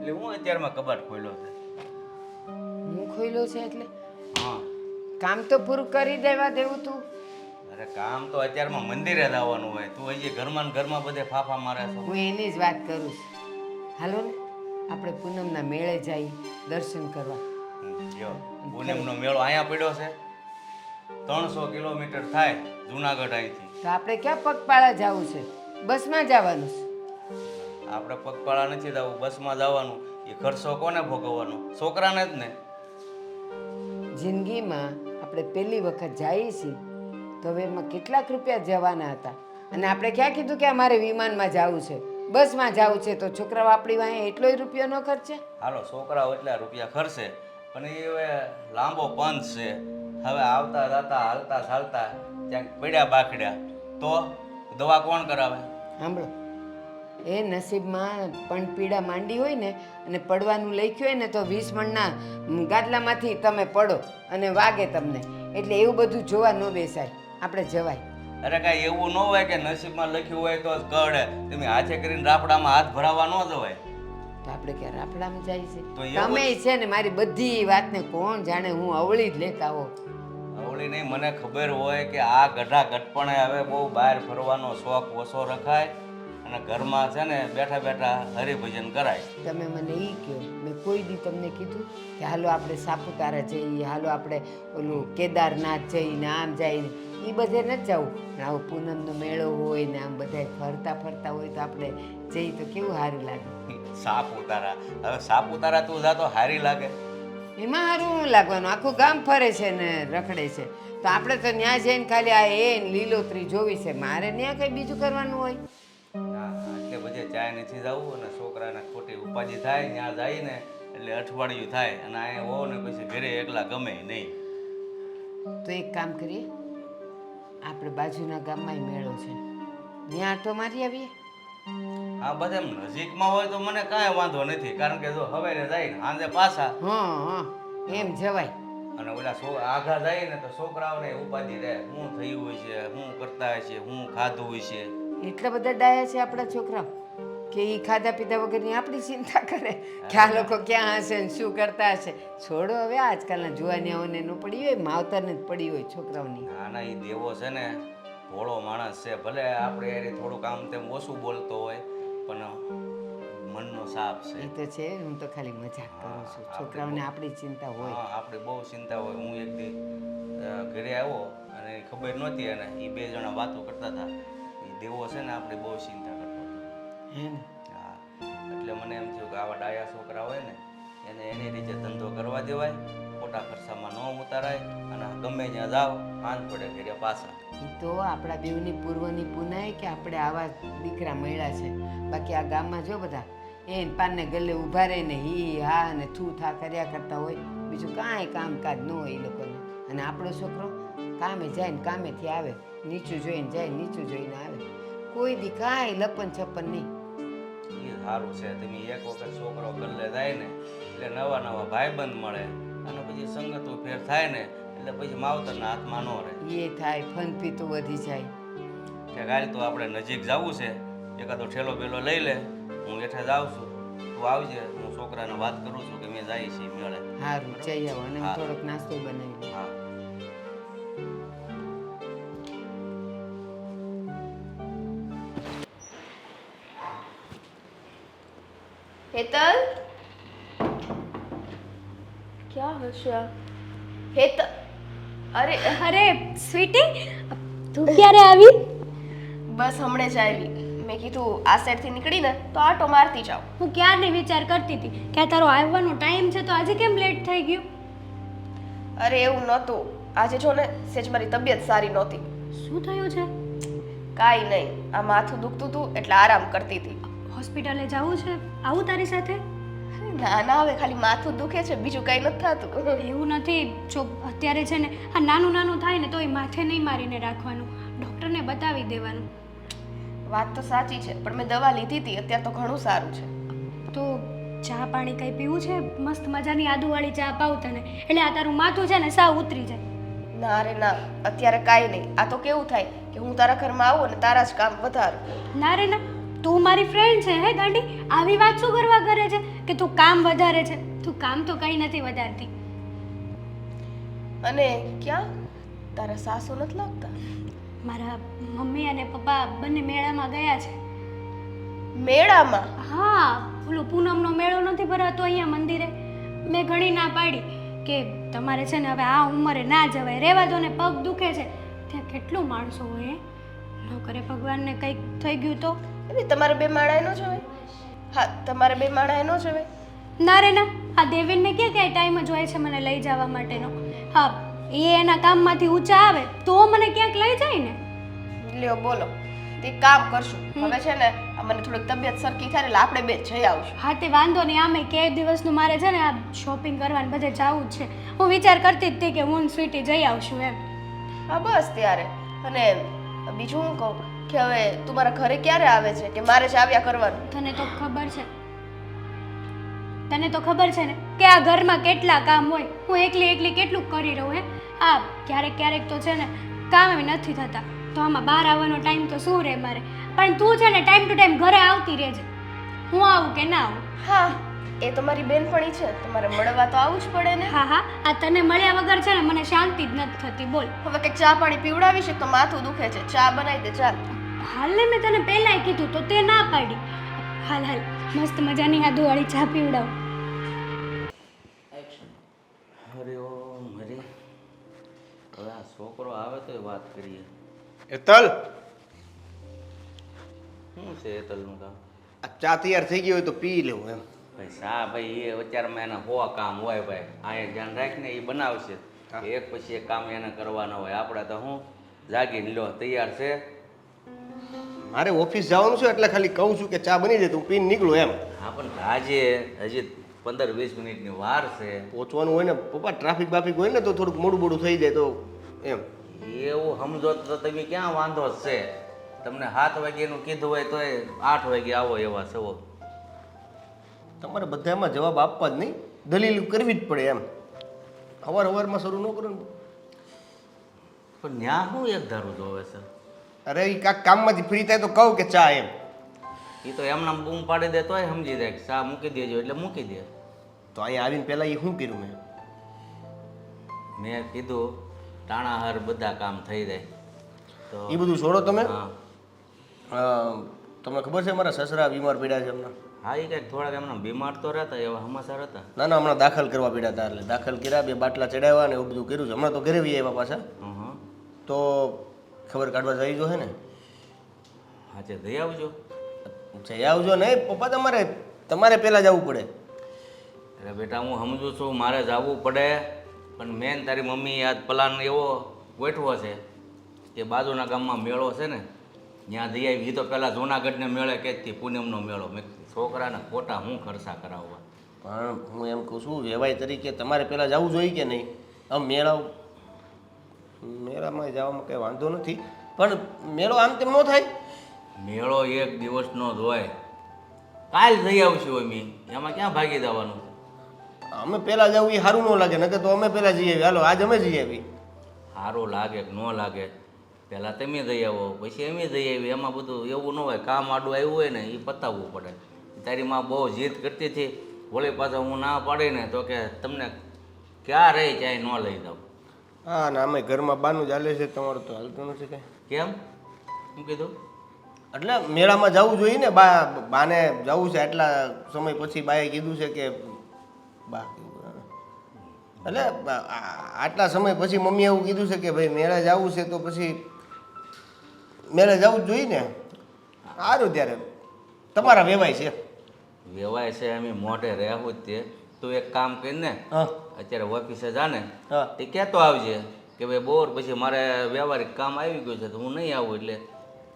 એટલે હું અત્યારમાં કબાટ ખોલ્યો છે. હું ખોઈલો છે એટલે હા. કામ તો પૂરું કરી દેવા દેવું તું. અરે કામ તો અત્યારમાં મંદિરે જ આવવાનું હોય. તું હજી ઘરમાં ને ઘરમાં બધે ફાફા મારે છો. હું એની જ વાત કરું છું. હાલો ને આપણે પૂનમના મેળે જઈ દર્શન કરવા. જો પૂનમનો મેળો અહીંયા પડ્યો છે. 300 કિલોમીટર થાય જુનાગઢ અહીંથી. તો આપણે ક્યાં પગપાળા જવું છે? બસમાં જવાનું છે. આપણે પગપાળા નથી જવું, બસમાં જવાનું. એ ખર્ચો કોને ભોગવવાનો? છોકરાને જ ને. જિંદગીમાં આપણે પહેલી વખત જઈએ છીએ તો હવે એમાં કેટલાક રૂપિયા જવાના હતા અને આપણે ક્યાં કીધું કે અમારે વિમાનમાં જવું છે, બસમાં જવું છે, તો છોકરાઓ આપણી વાંહે એટલોય રૂપિયો ન ખર્ચે. હાલો છોકરાઓ એટલા રૂપિયા ખર્ચે, પણ એ હવે લાંબો પંથ છે. હવે આવતા જતા હાલતા ચાલતા ક્યાંક પડ્યા બાખડ્યા તો દવા કોણ કરાવે? સાંભળો, એ નસીબમાં પણ પીડા માંડી હોય ને અને પડવાનું લખ્યું હોય ને તો 20 મણના ગાદલામાંથી તમે પડો અને વાગે તમને. એટલે એવું બધું જોવા ન બેસાય, આપણે જવાય. અરે કાંઈ એવું ન હોય કે નસીબમાં લખ્યું હોય તો જ કરડે. તમે હાથે કરીને રાફડામાં હાથ ભરાવા ન જવાય. તો આપણે ક્યાં રાફડામાં જાય છે? તો એવું તમે છે ને મારી બધી વાતને કોણ જાણે હું અવળી જ લેતા હો. આવડી નહીં, મને ખબર હોય કે આ ગઢા ગટપણે હવે બહુ બહાર ફરવાનો શોખ ઓછો રખાય અને ઘરમાં છે ને બેઠા બેઠા હરિભજન કરાય. તમે મને એ કહો, મેં કોઈ દી તમને કીધું કે હાલો આપણે સાપુતારા જઈએ, હાલો આપણે ઓલું કેદારનાથ જઈને આમ જઈને? એ બધે નથી જવું, પણ આવો પૂનમનો મેળો હોય ને આમ બધા ફરતા ફરતા હોય તો આપણે જઈએ તો કેવું સારું લાગે. સાપુતારા, હવે સાપુતારા તું જા તો હારી લાગે. એમાં સારું લાગવાનું, આખું ગામ ફરે છે ને રખડે છે, તો આપણે તો ત્યાં જઈને ખાલી આ એ લીલોતરી જોવી છે. મારે ત્યાં કંઈ બીજું કરવાનું હોય? એટલે બધે ચાય નથી જવું અને છોકરાને ખોટી ઉપાધિ થાય. ત્યાં જાય ને એટલે અઠવાડિયું થાય અને અહીંયા હો ને પછી ઘરે એકલા ગમે નહીં. તો એક કામ કરીએ, આપણે બાજુના ગામમાં મેળો છે, ત્યાં આટો મારી આવીએ. આ બધા નજીકમાં હોય તો મને કાંઈ વાંધો નથી, કારણ કે જો હવારે જાય ને સાંજે પાછા. હા હા, એમ જવાય. અને ઓલા આઘા જાય ને તો છોકરાઓને ઉપાધિ રહે, શું થયું હોય છે, શું કરતા હોય છે, શું ખાધું હોય છે. એટલા બધા ડાયા છે આપણા છોકરાઓ કે એ ખાધા પીધા વગરની આપણી ચિંતા કરે કે આ લોકો ક્યાં હશે ને શું કરતા હશે. છોડો હવે, આજકાલના જુવાનિયાઓને ન પડી હોય, માવતરને જ પડી હોય છોકરાઓની. ના એ દેવો છે ને ભોળો માણસ છે. ભલે આપણે યાર થોડુંક આમ તેમ ઓછું બોલતો હોય પણ મનનો સાફ છે. એ તો છે, હું તો ખાલી મજાક કરું છું. છોકરાઓને આપણી ચિંતા હોય. હા, આપણે બહુ ચિંતા હોય. હું એક દી ઘરે આવ્યો અને ખબર નહોતી અને એ બે જણા વાતો કરતા હતા. એ દેવો છે ને આપણે બહુ ચિંતા કરતો હતો. હે ને? હા, એટલે મને એમ થયું કે આવા ડાયા છોકરા હોય ને એને એની રીતે ધંધો કરવા દેવાય, ખોટા ખર્ચામાં ન ઉતારાય અને ગમે ત્યાં જાઓ પાંચ પડે ઘરે પાછા. એ તો આપણા બેવની પૂર્વની પુનાય કે આપણે આવા દીકરા મળ્યા છે. બાકી આ ગામમાં જો બધા એ પાનને ગલ્લે ઊભા રહીને હી હા ને થૂ થા કર્યા કરતા હોય, બીજું કાંઈ કામકાજ ન હોય એ લોકોને. અને આપણો છોકરો કામે જાય ને કામેથી આવે, નીચું જોઈને જાય, નીચું જોઈને આવે, કોઈ દી કાંઈ લપન છપ્પન નહીં. એ સારું છે. તમે એક વખત છોકરો ગલ્લે જાય ને એટલે નવા નવા ભાઈબંધ મળે અને પછી સંગતો ફેર થાય ને એટલે પછી માવતરના હાથમાં ન રહે. એ થાય, ફન પીતું વધી જાય. કે કાલ તો આપણે નજીક જવું છે, એકાદો ઠેલો બેલો લઈ લે, હું હેઠે જાઉં છું, તું આવજે. હું છોકરાને વાત કરું છું કે મેં જાય છે મેળે. સારું, જઈ આવો અને હા. થોડોક નાસ્તો બનાવી લો. હા. हेतल, क्या हर्षा? हेतल, अरे સ્વીટી, તું ક્યારે આવી? બસ હમણે જ આવી. મેં કીધું આ સાઈડથી નીકળીને તો આટો મારતી જાઉં. હું ક્યારની વિચાર કરતી હતી કે આ તારો આવવાનો ટાઈમ છે તો આજે કેમ લેટ થઈ ગયું? અરે એવું નહોતું. આજે જો ને સેજ મારી તબિયત સારી નહોતી. શું થયું છે? કાંઈ નહીં, આ માથું દુખતું હતું એટલે આરામ કરતી હતી. હોસ્પિટલે જવું છે? આવું તારી સાથે? ના ના, હવે ખાલી માથું દુખે છે, બીજું કંઈ નથી થતું. એવું નથી. જો અત્યારે છે ને આ નાનું નાનું થાય ને તો એ માથે નહીં મારીને રાખવાનું, ડૉક્ટરને બતાવી દેવાનું. વાત તો સાચી છે, પણ મેં દવા લીધી હતી, અત્યારે તો ઘણું સારું છે. તો ચા પાણી કંઈ પીવું છે? મસ્ત મજાની આદુવાળી ચા પાવ તને, એટલે આ તારું માથું છે ને સાવ ઉતરી જાય. ના રે ના, અત્યારે કાંઈ નહીં. આ તો કેવું થાય કે હું તારા ઘરમાં આવું અને તારા જ કામ વધારું. ના રે ના, તું મારી ફ્રેન્ડ છે હે ગાંડી, આવી વાત શું કરવા કરે છે કે તું કામ વધારે છે? તું કામ તો કંઈ નથી વધારતી. અને ક્યાં તારા સાસુ નથી લાગતા? મારા મમ્મી અને પપ્પા બંને મેળામાં ગયા છે. મેળામાં? હા, ઓલો પૂનમનો મેળો નથી ભરાતો અહીંયા મંદિરે. મેં ઘણી ના પાડી કે તમારે છે ને હવે આ ઉંમરે ના જવાય, રહેવા દો ને, પગ દુખે છે. ત્યાં કેટલું માણસો હોય હે, ન કરે ભગવાનને કંઈક થઈ ગયું તો? એટલે તમારે બે માળાએ ન જવાય? હા, તમારે બે માળાએ ન જવાય? ના રે ના, આ દેવેનને ક્યાં ક્યાંય ટાઈમ જ હોય છે મને લઈ જવા માટેનો. હા, એ એના કામમાંથી ઊંચા આવે તો મને ક્યાંક લઈ જાય ને. લ્યો બોલો, તે કામ કરશું. હવે છે ને આ મને થોડીક તબિયત સરખી થાય એટલે આપણે બે જઈ આવશું. હા તે વાંધો નહીં, આમે કે એક દિવસનું મારે છે ને આ શોપિંગ કરવાને બધે જવું જ છે. હું વિચાર કરતી જ હતી કે હું ને સ્વીટી જઈ આવશું એમ. હા બસ ત્યારે. અને બીજું હું કહું કે હવે તું મારા ઘરે ક્યારે આવે છે કે મારે જ આવ્યા કરવાનું? તને તો ખબર છે, તને તો ખબર છે ને કે આ ઘરમાં કેટલા કામ હોય. હું એકલી એકલી કેટલું કરી રહું હે. આ ક્યારેક ક્યારેક તો છે ને કામ નથી થતા, તો આમાં બહાર આવવાનો ટાઈમ તો શું રહે મારે. પણ તું છે ને ટાઈમ ટુ ટાઈમ ઘરે આવતી રહેજે. હું આવું કે ના આવું? હા, એ તો મારી બેનપણી છે, તમારે મળવા તો આવવું જ પડે ને. હા હા, આ તને મળ્યા વગર છે ને મને શાંતિ જ નથી થતી. બોલ હવે કંઈક ચા પાણી પીવડાવી છે તો માથું દુખે છે, ચા બનાવી દે ચાલ. હાલ ને, મેં તને પહેલાંય કીધું તો તે ના પાડી. હાલ હાલ, મસ્ત મજાની આદુવાળી ચા પીવડાવ. હરે ઓમ હરે. હવે આ છોકરો આવે તો વાત કરીએ. એતલ, શું છે એતલનું કામ? આ ચા તૈયાર થઈ ગઈ હોય તો પી લેવું એમ. ભાઈ શા ભાઈ, એ અત્યારમાં એના હો કામ હોય ભાઈ. અહીંયા ધ્યાન રાખીને એ બનાવશે, એક પછી એક કામ એને કરવાના હોય. આપણે તો હું જાગીને લો તૈયાર છે. મારે ઓફિસ જવાનું છે એટલે ખાલી કહું છું કે ચા બની જાય તો હું પીને નીકળું એમ. હા પણ આજે હજી 15-20 મિનિટની વાર છે. પહોંચવાનું હોય ને પપ્પા, ટ્રાફિક બાફિક હોય ને તો થોડુંક મોડું મોડું થઈ જાય તો એમ. એવું સમજો તો તમે ક્યાં વાંધો જ છે? તમને 7 વાગ્યાનું કીધું હોય તો 8 વાગે આવો એવા છો. તમારે બધામાં જવાબ આપવા જ નહીં, દલીલ કરવી જ પડે એમ. અવારમાં શરૂ ન કરો ને. પણ ન્યા શું એક ધારું જોવે છે? અરે એ કાંક કામમાંથી ફ્રી થાય તો કહું કે ચા એમ. એ તો એમના બૂમ પાડી દે તોય સમજી જાય કે ચા મૂકી દેજો એટલે મૂકી દે. તો અહીંયા આવીને પહેલાં એ શું કર્યું મેં કીધું ટાણાહાર બધા કામ થઈ જાય તો એ બધું છોડો તમે. હા તમને ખબર છે મારા સસરા બીમાર પડ્યા છે હમણાં? હા એ કંઈક થોડાક એમના બીમાર તો રહેતા એવા સમાચાર હતા. ના ના, હમણાં દાખલ કરવા પડ્યા હતા. એટલે દાખલ કર્યા, 2 બાટલા ચડાવ્યા ને એવું બધું કર્યું છે. હમણાં તો ઘરે વી આવ્યા પાછા. તો ખબર કાઢવા જઈ જો હે ને. હાચે જઈ આવજો. જઈ આવજો નહીં પપ્પા, તમારે પહેલાં જવું પડે. અરે બેટા હું સમજુ છું મારે જવું પડે, પણ મેન તારી મમ્મી આજ પ્લાન એવો ગોઠવો છે કે બાજુના ગામમાં મેળો છે ને ત્યાં જઈ આવી. તો પહેલાં જૂનાગઢને મેળે કેથી પૂનમનો મેળો. મેં છોકરાને ખોટા હું ખર્ચા કરાવવા. પણ હું એમ કહું છું વેવાય તરીકે તમારે પહેલાં જવું જોઈએ કે નહીં? આમ મેળામાં જવામાં કંઈ વાંધો નથી, પણ મેળો આમ તેમ ન થાય. મેળો એક દિવસનો જ હોય. કાલ જઈ આવશું અમે, એમાં ક્યાં ભાગી જવાનું? અમે પહેલાં જવું એ સારું ન લાગે, નકર તો અમે પહેલાં જઈ આવી. હાલો આજ અમે જઈ આવી. સારું લાગે કે ન લાગે, પહેલાં તમે જઈ આવો પછી અમે જઈ આવી. એમાં બધું એવું ન હોય. કામ આડું આવ્યું હોય ને એ પતાવવું પડે. તારી માં બહુ જીદ કરતી હતી, વળી પાછા હું ના પાડીને તો કે તમને ક્યાં રહી ક્યાંય ન લઈ જાઉં. હા ને અમે ઘરમાં બાનું ચાલે છે, તમારું તો હાલતું નથી કંઈ. કેમ? શું કીધું? એટલે મેળામાં જવું જોઈએ ને. બાને જવું છે આટલા સમય પછી. બાએ કીધું છે કે બા એટલે આટલા સમય પછી મમ્મીએ એવું કીધું છે કે ભાઈ મેળા જવું છે તો પછી મેળે જવું જ જોઈએ ને. સારું ત્યારે તમારા વેવાય છે. વેવાય છે અમે મોઢે રહેવું જ તે. તું એક કામ કરીને હા અત્યારે ઓફિસે જા ને હા તે કહેતો આવજે કે ભાઈ બોર પછી મારે વ્યવહારિક કામ આવી ગયું છે તો હું નહીં આવું. એટલે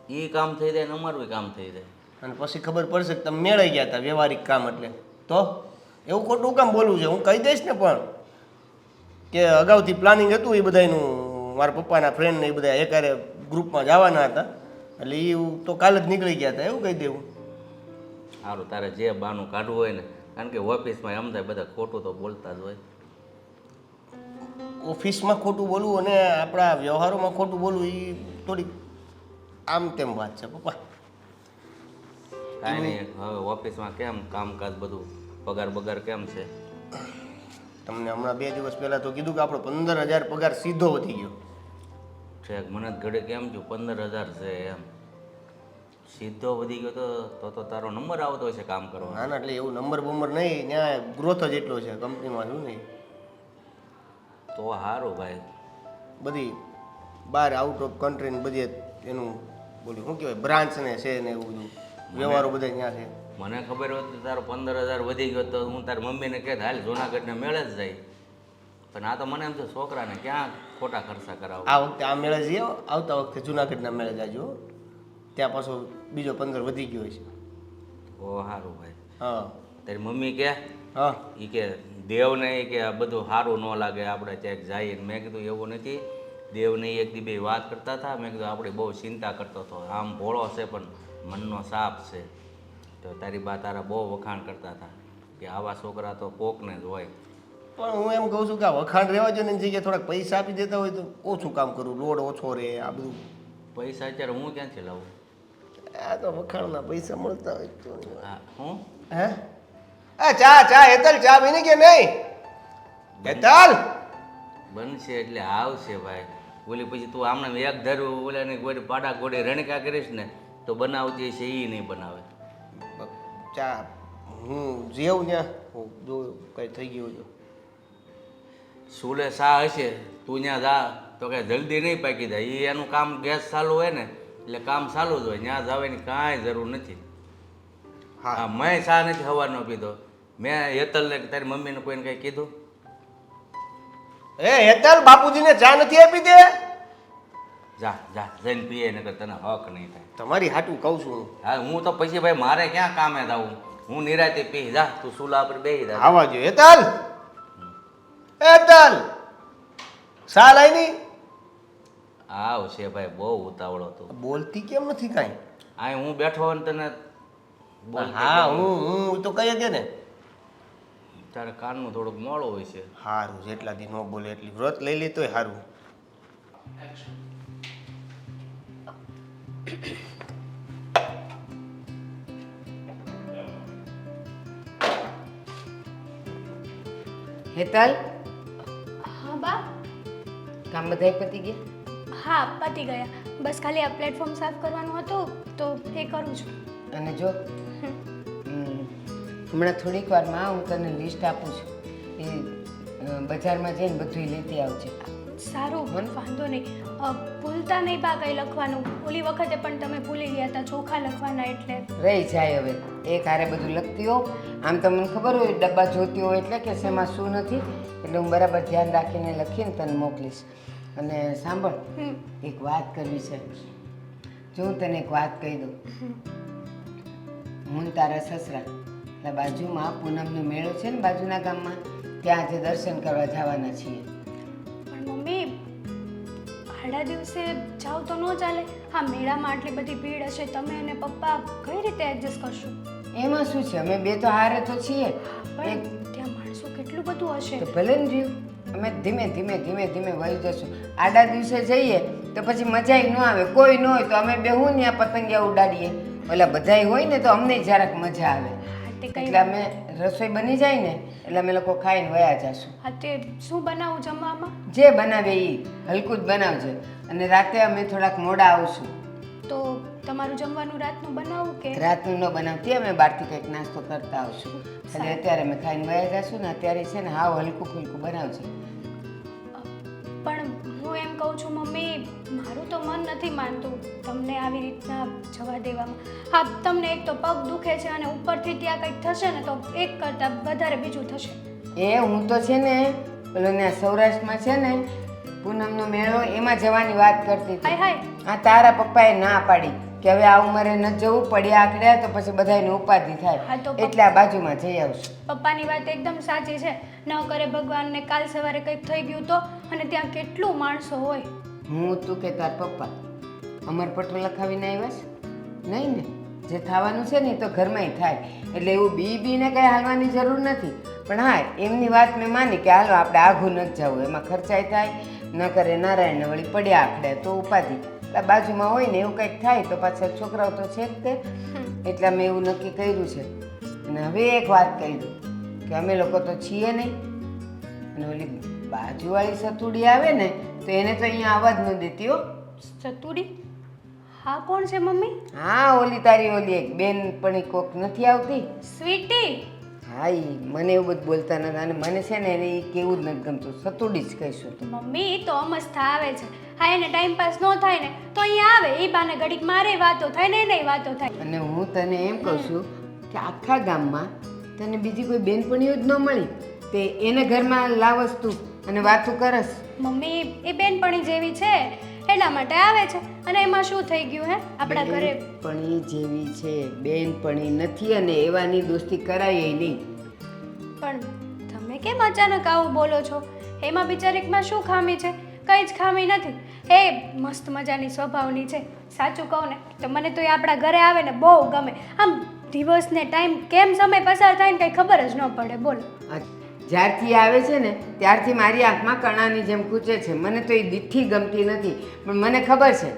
એ કામ થઈ જાય ને અમારું કામ થઈ જાય. અને પછી ખબર પડશે કે તમે મેળાઈ ગયા હતા વ્યવહારિક કામ. એટલે તો એવું ખોટું કામ બોલવું છે? હું કહી દઈશ ને પણ કે અગાઉથી પ્લાનિંગ હતું એ બધાનું. મારા પપ્પાના ફ્રેન્ડને એ બધા એકારે ગ્રુપમાં જવાના હતા, એટલે એ તો કાલે જ નીકળી ગયા હતા. એવું કહી દેવું. સારું, તારે જે બાનું કાઢવું હોય ને, કારણ કે ઓફિસમાં એમ થાય બધા ખોટું તો બોલતા જ હોય. ઓફિસમાં ખોટું બોલવું અને આપણા વ્યવહારોમાં ખોટું બોલવું એ થોડીક આમ તેમ વાત છે પપ્પા. કાંઈ નહીં. હવે ઓફિસમાં કેમ કામકાજ બધું પગાર બગાર કેમ છે? તમને હમણાં 2 દિવસ પહેલાં તો કીધું કે આપણો 15,000 પગાર સીધો વધી ગયો. છેક મને જ ઘડે કેમ છું 15,000 છે એમ સીધો વધી ગયો તો તારો નંબર આવતો હશે કામ કરવાનો. ના ના, એટલે એવું નંબર બંબર નહીં, ત્યાં ગ્રોથ જ એટલો છે કંપનીમાં. શું નહીં તો સારું ભાઈ. બધી બહાર આઉટ ઓફ કન્ટ્રી ને બધી એનું બોલ્યું શું કહેવાય બ્રાન્ચ ને છે ને એવું બધું વ્યવહારો બધા ત્યાં છે. મને ખબર હોત તો તારો 15,000 વધી ગયો તો હું તારી મમ્મીને કહેત હાલ જુનાગઢને મેળે જ જાય. પણ આ તો મને એમ છે છોકરાને ક્યાં ખોટા ખર્ચા કરાવો. આ વખતે આ મેળે જઈએ, આવતા વખતે જુનાગઢના મેળે જાજો, ત્યાં પાછો બીજો 15 વધી ગયો છે. ઓ સારું ભાઈ. હા તારી મમ્મી કે હા એ કે દેવને ઈ કે આ બધું સારું ન લાગે આપણે ક્યાંક જઈએ. મેં કીધું એવું નથી. દેવને એક દી બે વાત કરતા હતા. મેં કીધું આપણે બહુ ચિંતા કરતો હતો. આમ ભોળો છે પણ મનનો સાપ છે. તો તારી બા તારા બહુ વખાણ કરતા હતા કે આવા છોકરા તો કોકને જ હોય. પણ હું એમ કહું છું કે આ વખાણ રહેવા જો ને એની જગ્યાએ થોડાક પૈસા આપી દેતા હોય તો ઓછું કામ કરું, લોડ ઓછો રહે. આ બધું પૈસા અત્યારે હું ક્યાંથી લાવું? આ તો વખાણના પૈસા મળતા હોય તો. હા હું હે આ ચા હેતલ ચા બની કે નહીં? હેતલ બનશે એટલે આવશે ભાઈ. ઓલી પછી તું આમને એક ધરું ઓલાની ગોળી પાડા ગોળી રણકા કરીશ ને તો બનાવતી છે એ નહીં બનાવે. ચા હું જેવું ત્યાં હું જો કંઈ થઈ ગયું તો સુલે સા હશે તું ત્યાં જા તો કાંઈ જલ્દી નહીં પાકી જાય. એ એનું કામ ગેસ ચાલુ હોય ને એટલે કામ ચાલુ જ હોય. ત્યાં જવાની કાંઈ જરૂર નથી. હા મેં ચા નથી સવારનો પીધો. મેં હેતલને તારી મમ્મીને કોઈને કંઈ કીધું? એ હેતલ બાપુજીને ચા નથી આપી દે. જા જા જઈને પીએ નકર તને હક નહીં થાય. તમારી હાટું કહું છું હું. હા હું તો પછી ભાઈ મારે ક્યાં કામે જાવું? હું નિરાતે પી જા તું સુલા પર બેસી જા. આવા જો હેતલ હેતલ ચા લાવી ની. આવશે ભાઈ બહુ ઉતાવળો હતો. બોલતી કેમ નથી કાંઈ? આ હું બેઠો હોય ને તને બોલતી હા કેમ? હું તો કહીએ કે ને તારે કાનનું થોડુંક મોડું હોય છે. સારું જેટલા દી ન બોલે એટલી વ્રત લઈ લે તોય સારું. હેતલ હા બા. કામ બધાય પતી ગયા? હા પતી ગયા. બસ ખાલી આ પ્લેટફોર્મ સાફ કરવાનું હતું તો એ કરું છું. અને જો હમણાં થોડીક વારમાં હું તને લિસ્ટ આપું છું. એ બજારમાં જઈને બધું લેતી આવજે. સારું વાંધો નહીં. ભૂલતા નહીં બા કંઈ લખવાનું. ઓલી વખતે પણ તમે ભૂલી ગયા હતા ચોખા લખવાના એટલે. રહી જાય હવે એક હારે બધું લખતી હોઉં. આમ તો મને ખબર હોય ડબ્બા જોતી હોય એટલે કે શેમાં શું નથી, એટલે હું બરાબર ધ્યાન રાખીને લખીને તને મોકલીશ. અને સાંભળ, એક વાત કરવી છે. જો હું તને એક વાત કહી દઉં. હું ને તારા સસરા એટલે બાજુમાં પૂનમનો મેળો છે ને બાજુના ગામમાં, ત્યાં આજે દર્શન કરવા જવાના છીએ. પણ મમ્મી આડા દિવસે જાઓ તો ન ચાલે. હા મેળામાં આટલી બધી ભીડ હશે, તમે અને પપ્પા કઈ રીતે એડજસ્ટ કરશો? એમાં શું છે, અમે બે તો હારે તો છીએ. પણ ત્યાં માણસો કેટલું બધું હશે. તો ભલે ને રહ્યું, અમે ધીમે ધીમે ધીમે ધીમે વહી જશું. આડા દિવસે જઈએ તો પછી મજાય ન આવે. કોઈ ન હોય તો અમે બેહું ને આ પતંગિયા ઉડાડીએ. ઓલા બધાય હોય ને તો અમને જરાક મજા આવે. એટલે અમે રસોઈ બની જાય ને એટલે અમે લોકો ખાઈને વયા જશું. હા તે શું બનાવું જમવામાં? જે બનાવે એ હલકું જ બનાવજે. અને રાતે અમે થોડાક મોડા આવશું. તો તમારું જમવાનું રાતનું બનાવું કે? રાતનું ન બનાવતી, અમે બહારથી કંઈક નાસ્તો કરતા આવશું. એટલે અત્યારે અમે ખાઈને વયા જશું ને અત્યારે છે ને હાવ હલકું ફુલકું બનાવજે. પણ હું એમ કહું છું મમ્મી, મારું તો મન નથી માનતું તમને આવી રીતના જવા દેવામાં. હા તમને એક તો પગ દુખે છે અને ઉપરથી ત્યાં કંઈક થશે ને તો એક કરતાં વધારે બીજું થશે. એ હું તો છે ને પેલો ત્યાં સૌરાષ્ટ્રમાં છે ને પૂનમનો મેળો એમાં જવાની વાત કરતી હતી. હાય હા તારા પપ્પાએ ના પાડી કે હવે આ ઉંમરે ન જવું, પડ્યા આખડ્યા તો પછી બધાને ઉપાધિ હા થાય, તો એટલે આ બાજુમાં જઈ આવશું. પપ્પાની વાત એકદમ સાચી છે. ન કરે ભગવાનને કાલ સવારે કંઈક થઈ ગયું તો, અને ત્યાં કેટલું માણસો હોય. હું તું કે તાર પપ્પા અમર પટો લખાવીને આવ્યા છે? નહીં ને, જે થવાનું છે ને એ તો ઘરમાંય થાય. એટલે એવું બીને કંઈ હાલવાની જરૂર નથી. પણ હા એમની વાત મેં માની કે હાલો આપણે આઘું નથી જવું, એમાં ખર્ચાય થાય. ન કરે નારાયણ વળી પડ્યા આખડે તો ઉપાધિ. બાજુમાં હોય ને એવું કંઈક થાય તો પાછળ છોકરાઓ તો છે જ તે. એટલે અમે એવું નક્કી કર્યું છે. અને હવે એક વાત કહી દઉં કે અમે લોકો તો છીએ નહીં, અને ઓલી બાજુવાળી સતુડી આવે ને તો એને તો અહીંયા આવવા જ ન દેતી હો. સતુડી? હા, કોણ છે મમ્મી? હા, ઓલી તારી ઓલી એક બેનપણી કોક નથી આવતી? સ્વીટી? હા, ઈ મને એવું બધું બોલતા નથી, અને મને છે ને એને ઈ કેવું જ નથી ગમતું, સતુડી જ કહીશું તું. મમ્મી ઈ તો અમસ્તા આવે છે. હા, એને ટાઈમ પાસ ન થાય ને તો અહીંયા આવે, એ બાને ઘડીક મારે વાતો થાય ને એને વાતો થાય. અને હું તને એમ કહું છું કે આખા ગામમાં તને બીજી કોઈ બેનપણીઓ જ ન મળી તે એને ઘરમાં લાવસ તું અને વાતું કરસ. મમ્મી એ બેનપણી જેવી છે એટલા માટે આવે છે, અને એમાં શું થઈ ગયું હે? આપણા ઘરે બેનપણી જેવી છે, બેનપણી નથી, અને એવાની દોસ્તી કરાય નહીં. પણ તમે કેમ અચાનક આવું બોલો છો? એમાં બિચારીકમાં શું ખામી છે? કંઈ જ ખામી નથી. એ મસ્ત મજાની સ્વભાવની છે. સાચું કહું ને તો મને તો એ આપણા ઘરે આવે ને બહુ ગમે. આમ દિવસને ટાઈમ કેમ સમય પસાર થાય ને કંઈ ખબર જ ન પડે. બોલો. જ્યારથી આવે છે ને ત્યારથી મારી આંખમાં કણાની જેમ કૂચે છે. મને તો એ દીઠી ગમતી નથી, પણ મને ખબર છે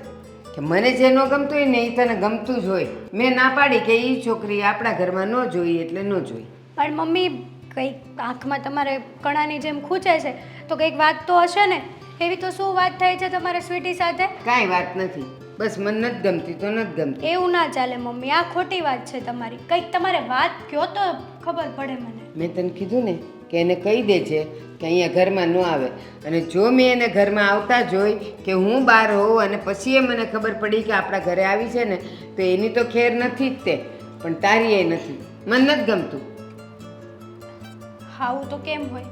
કે મને જે ન ગમતું હોય ને એ તને ગમતું જ હોય. મેં ના પાડી કે એ છોકરી આપણા ઘરમાં ન જોઈ એટલે ન જોઈ. પણ મમ્મી કંઈક આંખમાં તમારે કણાની જેમ ખૂંચે છે તો કંઈક વાત તો હશે ને? એવી તો શું વાત થાય છે તમારે સ્વીટી સાથે? કાંઈ વાત નથી, બસ મને નથી ગમતી તો નથી ગમતી. એવું ના ચાલે મમ્મી, આ ખોટી વાત છે તમારી. કંઈક તમારે વાત કહો તો ખબર પડે મને. મેં તને કીધું ને કે એને કહી દે છે કે અહીંયા ઘરમાં ન આવે, અને જો મેં એને ઘરમાં આવતા જોઈ કે હું બહાર હોઉં અને પછી એ મને ખબર પડી કે આપણા ઘરે આવી છે ને તો એની તો ખેર નથી જ તે, પણ તારી એ નથી. મને નથી ગમતું. આવું તો કેમ હોય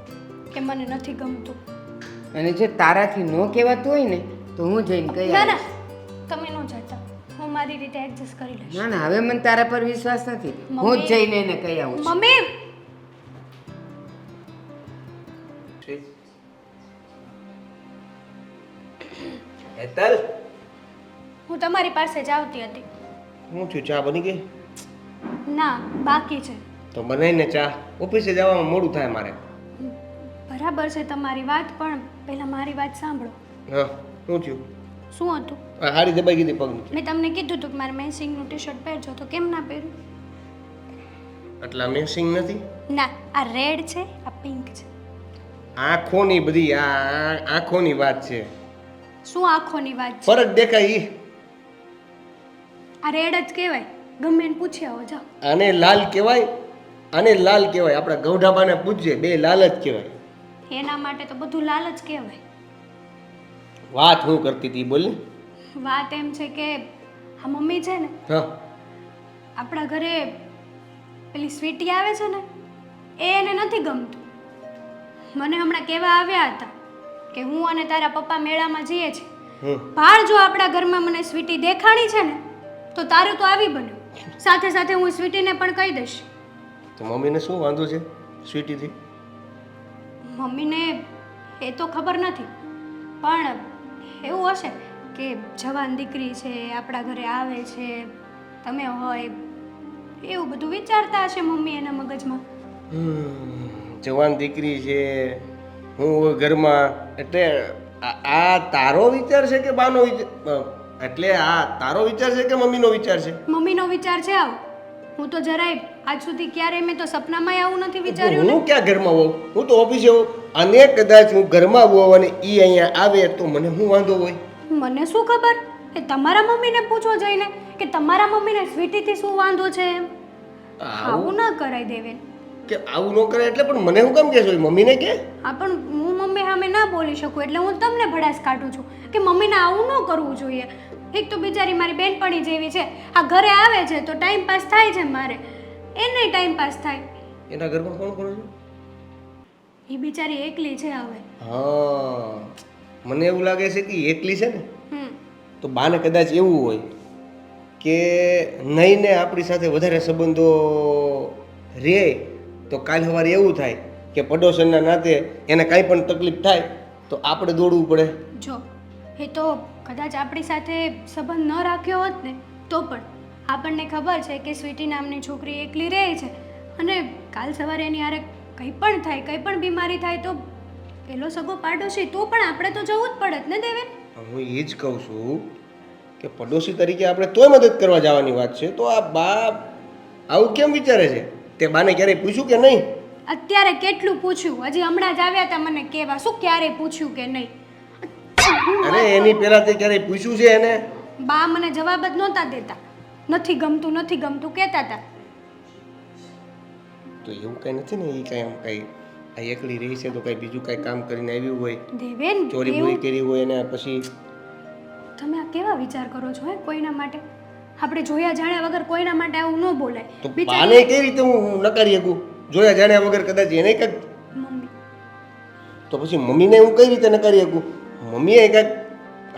કે મને નથી ગમતું? અને જો તારાથી ન કહેવાતું હોય ને તો હું જઈને કહી ના આવીશ. ના, તમે ન જતા, હું મારી રીતે એડજસ્ટ કરી લઈશ. ના ના, હવે મને તારા પર વિશ્વાસ નથી. હું જ જઈને એને કહી આવું છું. મમ્મી હેતલ, હું તમારી પાસે જ આવતી હતી. હું છું, ચા બની ગઈ? ના, બાકી છે. તો બનાવીને ચા. ઓફિસે જવામાં મોડું થાય મારે. બરાબર છે તમારી વાત, પણ પહેલા મારી વાત સાંભળો. હા, શું થયું? શું હતું? આ હારી દબાઈ ગઈ હતી પગની. મેં તમને કીધું હતું કે મારે મેચિંગનું ટી શર્ટ પહેરજો, તો કેમ ના પહેર્યું? આટલા મેસિંગ નથી. ના, આ રેડ છે, આ પિંક છે. આંખોની બધી આ આંખોની વાત છે. શું આંખોની વાત છે? ફરક દેખાય ઈ. આ રેડ જ કહેવાય, ગમે એને પૂછી આવો જાઓ. આને લાલ કહેવાય, આને લાલ કહેવાય. આપણા ગૌઢાબાને પૂછજે, બે લાલ જ કહેવાય. એના માટે તો બધું લાલ જ કહેવાય. વાત હું કરતી હતી બોલ ને. વાત એમ છે કે આ મમ્મી છે ને, હા, આપણા ઘરે પેલી સ્વીટી આવે છે ને એ એને નથી ગમતું. મને હમણાં કહેવા આવ્યા હતા કે હું અને તારા પપ્પા મેળામાં જઈએ છીએ. ભાળ જો આપણા ઘરમાં મને સ્વીટી દેખાણી છે ને તો તારું તો આવી બન્યું. સાથે સાથે હું સ્વીટીને પણ કહી દઈશ. તો મમ્મીને શું વાંધો છે સ્વીટીથી? મમ્મીને એ તો ખબર નથી, પણ એવું હશે કે જવાન દીકરી છે, આપણા ઘરે આવે છે, તમે હોય એવું બધું વિચારતા હશે મમ્મી એના મગજમાં. જવાન દીકરી છે, હું હોય ઘરમાં, એટલે આ તારો વિચાર છે કે બાનો વિચાર? એટલે આ તારો વિચાર છે કે મમ્મીનો વિચાર છે? મમ્મીનો વિચાર છે આવો. હું તો જરાય આજ સુધી ક્યારેય મેં તો સપનામાંય આવું નથી વિચાર્યું ને. હું ક્યાં ઘરમાં હોઉં? હું તો ઓફિસે હોઉં. અને કદાચ હું ઘરમાં હોઉં અને એ અહીંયા આવે તો મને શું વાંધો હોય? મને શું ખબર? એ તમારા મમ્મીને પૂછો જઈને કે તમારા મમ્મીને સ્વીટીથી શું વાંધો છે એમ. આવું ના કરાય દેવેન. કે આવું ન કરે એટલે પણ મને હું કેમ કહેશો? મમ્મીને કે? હા, પણ હું મમ્મી સામે ના બોલી શકું એટલે હું તમને ભડાસ કાઢું છું કે મમ્મીને આવું ન કરવું જોઈએ. એક તો બિચારી મારી બેનપણી જેવી છે, આ ઘરે આવે છે તો ટાઈમ પાસ થાય છે, મારે એને ટાઈમ પાસ થાય. એના ઘરમાં કોણ કોણ છે? એ બિચારી એકલી છે હવે. હા, મને એવું લાગે છે કે એકલી છે ને હમ તો બાને કદાચ એવું હોય કે નહીં ને આપણી સાથે વધારે સંબંધો રહે તો કાલ સવારે એવું થાય કે પડોશીના નાતે એને કાંઈ પણ તકલીફ થાય તો આપણે દોડવું પડે. જો એ તો કદાચ આપણી સાથે સંબંધ ન રાખ્યો હોત ને તો પણ આપણને ખબર છે કે સ્વીટી નામની છોકરી એકલી રહે છે, અને કાલ સવારે એની હારે કંઈ પણ થાય, કંઈ પણ બીમારી થાય તો પેલો સગો પાડોશી તો પણ આપણે તો જવું જ પડે જ ને દેવેન. હું એ જ કહું છું કે પડોશી તરીકે આપણે તોય મદદ કરવા જવાની વાત છે, તો આ બા આવું કેમ વિચારે છે? તે બાને ક્યારેય પૂછ્યું કે નહીં? અત્યારે કેટલું પૂછ્યું, હજી હમણાં જ આવ્યા હતા મને કહેવા, શું ક્યારેય પૂછ્યું કે નહીં? અરે એની પહેલા તે ક્યારેય પૂછ્યું છે એને? બા મને જવાબ જ નહોતા દેતા, નથી ગમતું નથી ગમતું કહેતા હતા. તો એવું કંઈ નથી ને, એ કંઈ આમ કંઈ આ એકલી રહી છે તો કંઈ બીજું કંઈ કામ કરીને આવ્યું હોય, દેવેન ચોરી બોરી કરી હોય ને પછી તમે આ કેવા વિચાર કરો છો હે કોઈના માટે? આપણે જોયા જાણ્યા વગર કોઈના માટે આવું ન બોલાય. તો બાને કઈ રીતે હું નકારી શકું? જોયા જાણ્યા વગર કદાચ એને કંઈક, મમ્મી તો પછી મમ્મીને હું કઈ રીતે નકારી શકું? મમ્મીએ કંઈક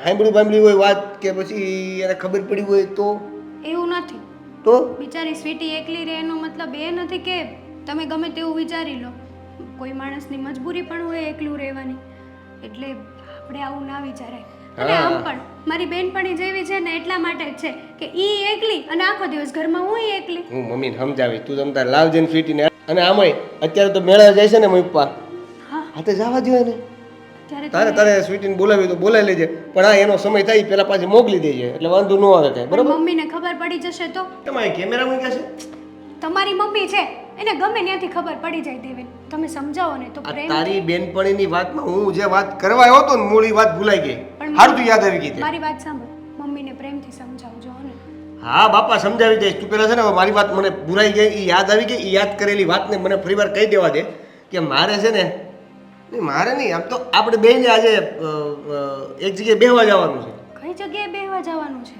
સાંભળી હોય વાત, કે પછી એને ખબર પડી હોય તો? એવું નથી. તો બિચારી સ્વીટી એકલી રહે એનો મતલબ એ નથી કે તમે ગમે તેવું વિચારી લો. કોઈ માણસની મજબૂરી પણ હોય એકલું રહેવાની, એટલે આપણે આવું ના વિચારાય. અને આમ પણ મારી બેનપણી જેવી છે ને એટલા માટે જ છે કે ઈ એકલી અને આખો દિવસ ઘરમાં હું એકલી. હું મમ્મીને સમજાવી, તું તમતાર લાવજે ને સ્વીટીને. અને આમાંય અત્યારે તો મેળા જાય છે ને મમ્મી પપ્પા, હા તો જવા દો એને. ત્યારે તારે સ્વીટીને બોલાવી તો બોલાવી લેજે, પણ હા એનો સમય થાય પેલા પાછી મોકલી દેજે, એટલે વાંધો ન આવે કાંઈ. બરાબર? મમ્મીને ખબર પડી જશે તો? તમારે કેમેરા મૂક્યા છે? તમારી મમ્મી છે, એને ગમે ત્યાંથી ખબર પડી જાય. દેવેન તમે સમજાવો ને તો આ પ્રેમ. તારી બેનપણીની વાતમાં હું જે વાત કરવા આવ્યો હતો ને મૂળ ઈ વાત ભૂલાઈ ગઈ. પણ હારું તું યાદ આવી ગઈ તે. મારી વાત સાંભળો, મમ્મીને પ્રેમથી સમજાવજો ને. હા બાપા સમજાવી દઈશ. તું પેલા છે ને હવે મારી વાત મને ભૂલાઈ ગઈ, ઈ યાદ આવી ગઈ. ઈ યાદ કરેલી વાતને મને ફરીવાર કહી દેવા દે કે મારે છે ને, મારે નહીં, આમ તો આપણે બેયને આજે એક જગ્યાએ બેહવા જવાનું છે. કઈ જગ્યાએ બેહવા જવાનું છે?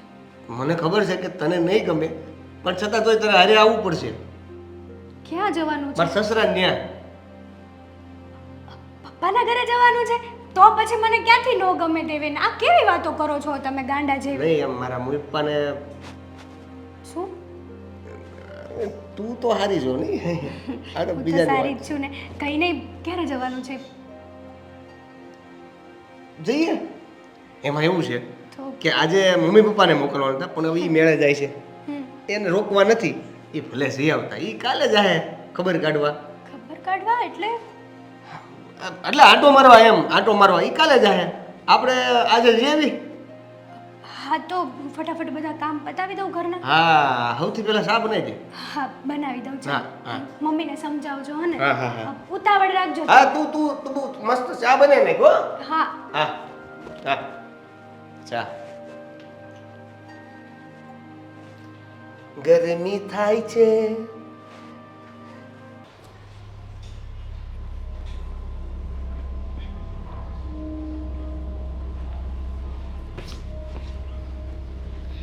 મને ખબર છે કે તને નહીં ગમે, પણ છતાં તોય તારે હારે આવવું પડશે. ક્યાં જવાનું છે? મારા સસરા ન્યા. પપ્પાના ઘરે જવાનું છે? તો પછી મને ક્યાંથી ન ગમે દેવેન? આ કેવી વાતો કરો છો તમે ગાંડા જેવી? નહીં એમ મારા મમ્મી પપ્પાને. શું? તું તો હારી જો નહીં. આ તો હું તો બીજા સારી જ છું ને. કઈ નહીં, ક્યારે જવાનું છે? જઈએ. એમાં એવું છે તો કે આજે મમ્મી પપ્પાને મોકલવાના હતા, પણ હવે એ મેળે જાય છે, હમ, એને રોકવા નથી. એ ભલે જઈ આવતા, એ કાલે જાય ખબર કાઢવા. ખબર કાઢવા એટલે? એટલે આંટો મારવા, એમ આંટો મારવા. એ કાલે જાય, આપણે આજે જઈ આવી. હા તો ફટાફટ બધા કામ પતાવી દઉં ઘરના. હા સૌથી પહેલા શા બનાવી દે. હા બનાવી દઉં છું. હા, હા. મમ્મીને સમજાવજો હો ને. હા, હા, હા. ઉતાવળ રાખજો. હા તું મસ્ત ચા બનાવી નાખ હો. હા. હા હા ચા. ગરમી થાય છે.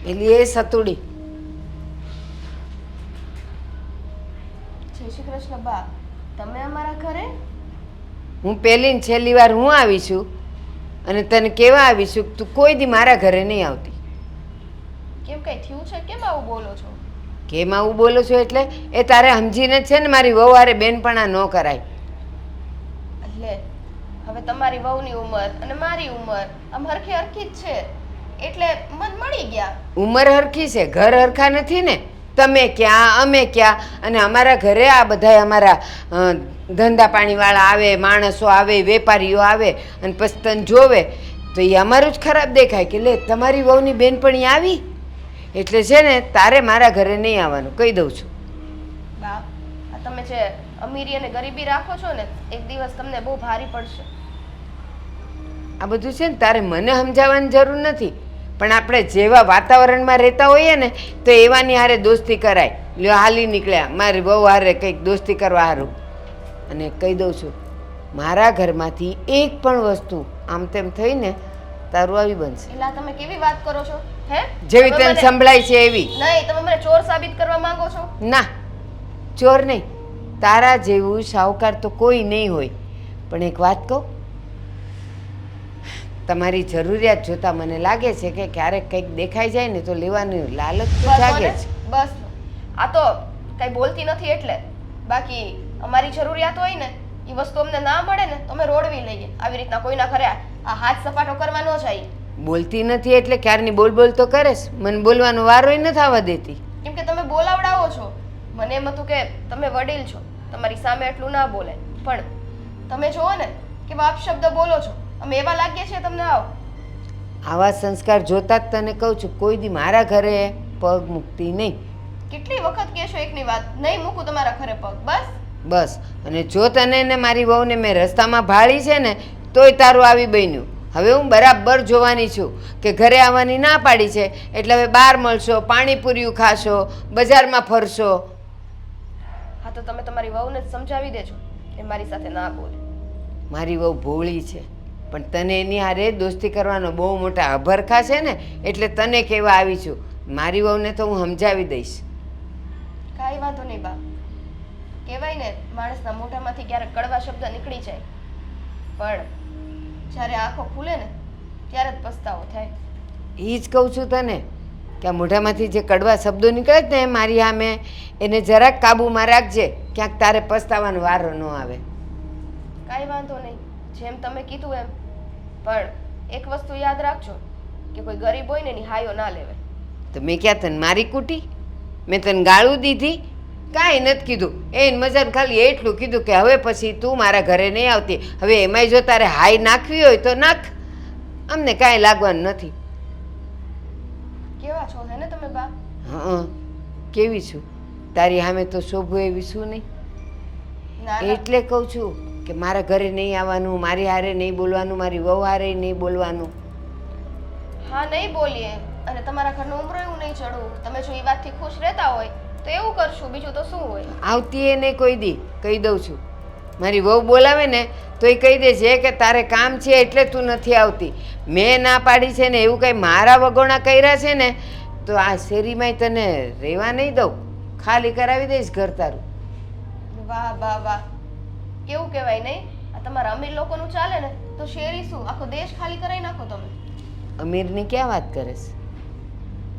પેલી એ સતુડી, જય શ્રી કૃષ્ણ બા, તમે અમારા ઘરે? હું પહેલી ને છેલ્લી વાર હું આવી છું, અને તને કેવા આવી છું તું કોઈ દી મારા ઘરે નહીં આવતી. કેમ કઈ થયું છે? કેમ આવું બોલો છો? કેમ આવું બોલો છો એટલે? એ તારે સમજીને જ છે ને મારી વહુવારે બેનપણા ન કરાય. એટલે હવે તમારી વહુની ઉંમર અને મારી ઉંમર આમ હરખી હરખી જ છે, એટલે મન મળી ગયા. ઉંમર હરખી છે, ઘર હરખા નથી ને. તમે ક્યાં અમે ક્યાં, અને અમારા ઘરે આ બધા અમારા ધંધા પાણીવાળા આવે, માણસો આવે, વેપારીઓ આવે, અને પછી તને જોવે તો એ અમારું જ ખરાબ દેખાય કે લે તમારી વહુની બેનપણી આવી. એટલે છે ને તારે મારા ઘરે નહીં આવવાનું, કહી દઉં છું. બા, આ તમે જે અમીરી અને ગરીબી રાખો છો ને, એક દિવસ તમને બહુ ભારી પડશે. આ બધું છે ને તારે મને સમજાવવાની જરૂર નથી, પણ આપણે જેવા વાતાવરણમાં રહેતા હોઈએ ને તો એવાની હારે દોસ્તી કરાય. લ્યો હાલી નીકળ્યા મારી બહુ હારે કંઈક દોસ્તી કરવા સારું. અને કહી દઉં છું, મારા ઘરમાંથી એક પણ વસ્તુ આમ તેમ થઈને તારું આવી બનશે. એલા તમે કેવી વાત કરો છો? હે? જેવી તમે તને મને- સંભળાય છે એવી નહીં, તમે મને ચોર સાબિત કરવા માંગો છો? ના. ચોર નહીં, તારા જેવું શાહુકાર તો કોઈ નહીં હોય. પણ એક વાત કહું, તમારી જરૂરિયાત જોતા મને લાગે છે કે ક્યારેક કંઈક દેખાઈ જાય ને તો લેવાની લાલચ તો બસ જાગે મને- છે. બસ આ તો કઈ બોલતી નથી એટલે. બાકી અમારી જરૂરિયાત હોય ને એ વસ્તુ અમને ના મળે ને તો અમે રોડવી લઈએ. આવી રીતના કોઈના ઘરે આ હાથ સપાટો કરવા ન જાય. બોલતી નથી એટલે ક્યારની બોલ બોલ તો કરેશ, મને બોલવાનો વારોય નથી આવવા દેતી. કેમ કે તમે બોલાવડાવો છો. મને એમ હતું કે તમે વડીલ છો, તમારી સામે એટલું ના બોલે, પણ તમે જુઓ ને કેવા અપશબ્દ બોલો છો. અમે એવા લાગીએ છીએ તમને? આવો આવા સંસ્કાર જોતા જ તને કહું છું કોઈ દી મારા ઘરે પગ મૂકતી નહીં. કેટલી વખત કહેશો એકની વાત, નહીં મૂકું તમારા ઘરે પગ, બસ. બસ. અને જો તને ને મારી વહુને મેં રસ્તામાં ભાળી છે ને તોય તારું આવી બન્યું. હવે હું બરાબર જોવાની છું કે ઘરે આવવાની ના પાડી છે એટલે હવે બહાર મળશો, પાણીપુરીયું ખાશો, બજારમાં ફરશો. હા તો તમે તમારી વહુને જ સમજાવી દેજો એ મારી સાથે ના બોલે. મારી વહુ ભોળી છે પણ તને એની હારે દોસ્તી કરવાનો બહુ મોટા અભરખા છે ને એટલે તને કહેવા આવી છું. મારી વહુને તો હું સમજાવી દઈશ. કાંઈ વાંધો નહીં બા. કહેવાય ને માણસના મોઢામાંથી ક્યારેક કડવા શબ્દ નીકળી જાય પણ જ્યારે આંખો ખુલે ને ત્યારે જ પસ્તાવો થાય. એ જ કહું છું તને કે આ મોઢામાંથી જે કડવા શબ્દો નીકળે જ ને મારી સામે એને જરાક કાબૂમાં રાખજે, ક્યાંક તારે પસ્તાવાનો વારો ન આવે. કાંઈ વાંધો નહીં, જેમ તમે કીધું એમ. પણ એક વસ્તુ યાદ રાખજો કે કોઈ ગરીબ હોય ને એની હાયો ના લેવે. તો મેં ક્યાં તને મારી કૂટી? મેં તને ગાળું દીધી? કાંઈ નથી કીધું. એને મજાને ખાલી એટલું કીધું કે હવે પછી તું મારા ઘરે નહીં આવતી. હવે એમાંય જો તારે હાઈ નાખવી હોય તો નાખ, અમને કાંઈ લાગવાનું નથી. કેવા છો હે ને તમે બા? હં, કેવી છું? તારી સામે તો શોભું એવી શું નહીં. ના ના, એટલે કહું છું કે મારા ઘરે નહીં આવવાનું, મારી હારે નહીં બોલવાનું, મારી વહુ હારે નહીં બોલવાનું. હા નહીં બોલીએ અને તમારા ઘરનો ઉમરો એવું નહીં ચડવું. તમે જો એ વાતથી ખુશ રહેતા હોય તો એવું કરશું, બીજું તો શું હોય. આવતી એ નહીં કોઈ દી, કહી દઉં છું. મારી વહુ બોલાવે ને તો એ કહી દે છે કે તારે કામ છે એટલે તું નથી આવતી. મેં ના પાડી છે ને એવું કંઈ મારા વગોણા કર્યા છે ને તો આ શેરીમાંય તને રહેવા નહીં દઉં, ખાલી કરાવી દઈશ ઘર તારું. વાહ વાહ વાહ, કેવું કહેવાય નહીં? આ તમારા અમીર લોકોનું ચાલે ને તો શેરી શું આખો દેશ ખાલી કરાવી નાખો તમે. અમીરની ક્યાં વાત કરે છે?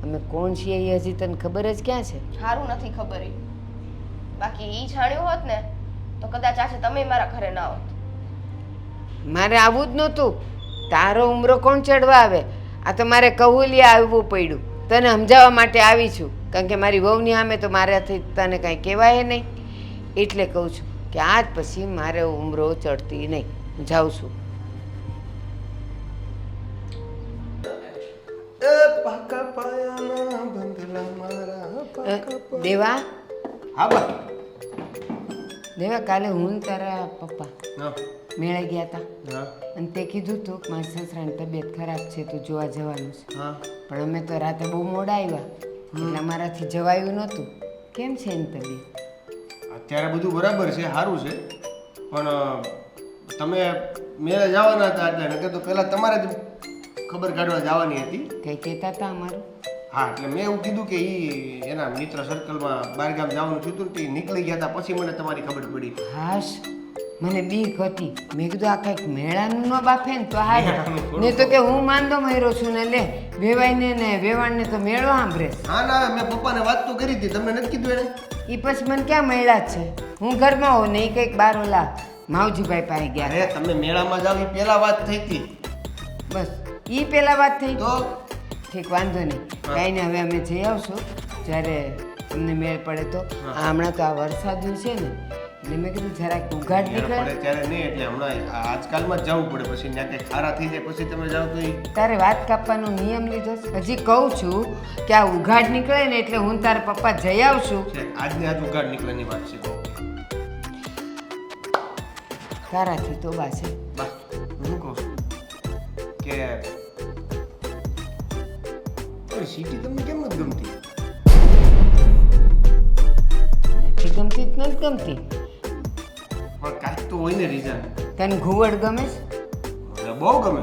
અમે કોણ છીએ એ હજી તને ખબર જ ક્યાં છે? સારું નથી ખબર ઈ. બાકી ઈ જાણ્યું હોત ને તો કદાચ આજે તમે મારા ઘરે ના હોત. મારે આવવું જ નહોતું. તારો ઉમરો કોણ ચડવા આવે? આ તો મારે કહુલિયા આવવું પડ્યું. તને સમજાવવા માટે આવી છું કારણ કે મારી વહુની સામે તો મારાથી તને કાંઈ કહેવાય નહીં. એટલે કહું છું કે આજ પછી મારે ઉમરો ચડતી નહીં. જાઉં છું. દેવા, હા બા. દેવા, કાલે હું ને તારા પપ્પા હા મેળે ગયા હતા હા અને તે કીધું તું કે મારી સસરાની તબિયત ખરાબ છે તો જોવા જવાનું છે. હા. પણ અમે તો રાતે બહુ મોડા આવ્યા એટલે અમારાથી જવાયું નહોતું. કેમ છે એની તબિયત? અત્યારે બધું બરાબર છે, સારું છે. પણ તમે મેળે જવાના હતા એટલે નકર તો પહેલાં તમારે જ ખબર કાઢવા જવાની હતી. કંઈ કહેતા હતા અમારું? હા, એટલે મેં એવું કીધું કે એના મિત્ર સર્કલમાં બહારગામ જવાનું થયું હતું ને તે નીકળી ગયા હતા પછી મને તમારી ખબર પડી. હાશ, મને બીક હતી. મેં કીધું આ કંઈક મેળાનું ન બાફે ને તો હાલ ને તો કે હું માંદો મર્યો છું ને લે વેવાઈને ને વેવાણને તો મેળો સાંભળે. હા ના, મેં પપ્પાને વાત તો કરી હતી, તમને નથી કીધું એને? એ પછી મને ક્યાં મળ્યા જ છે? હું ઘરમાં હોઉં ને એ કંઈક બાર ઓલા માવજીભાઈ પાસે ગયા. અરે તમે મેળામાં જાવ એ પહેલા વાત થઈ હતી બસ એ પહેલાં વાત થઈ. તો ઠીક, વાંધો નહીં. કાંઈ નહીં, હવે અમે જઈ આવશું જ્યારે તમને મેળ પડે તો. હમણાં તો આ વરસાદનું છે ને એટલે મેં કીધું જરાક ઉઘાડ મેળ પડે નીકળે. ત્યારે નહીં, એટલે હમણાં આજકાલમાં જ જવું પડે. પછી ત્યાં કંઈ ખારા થઈ જાય પછી તમે જાઓ તો તારે વાત કાપવાનો નિયમ લીધો છે? હજી કહું છું કે આ ઉઘાડ નીકળે ને એટલે હું તારા પપ્પા જઈ આવશું. છે આજની આજ ઉઘાડ નીકળેની વાત છે. તારાથી તો બાસે. બા હું કહું છું કે સિટી તમને કેમ નથી ગમતી? નથી ગમતી જ નથી ગમતી. પણ કાંઈક તો હોય ને રીઝન. તને ઘુવડ ગમે છે? મને બહુ ગમે.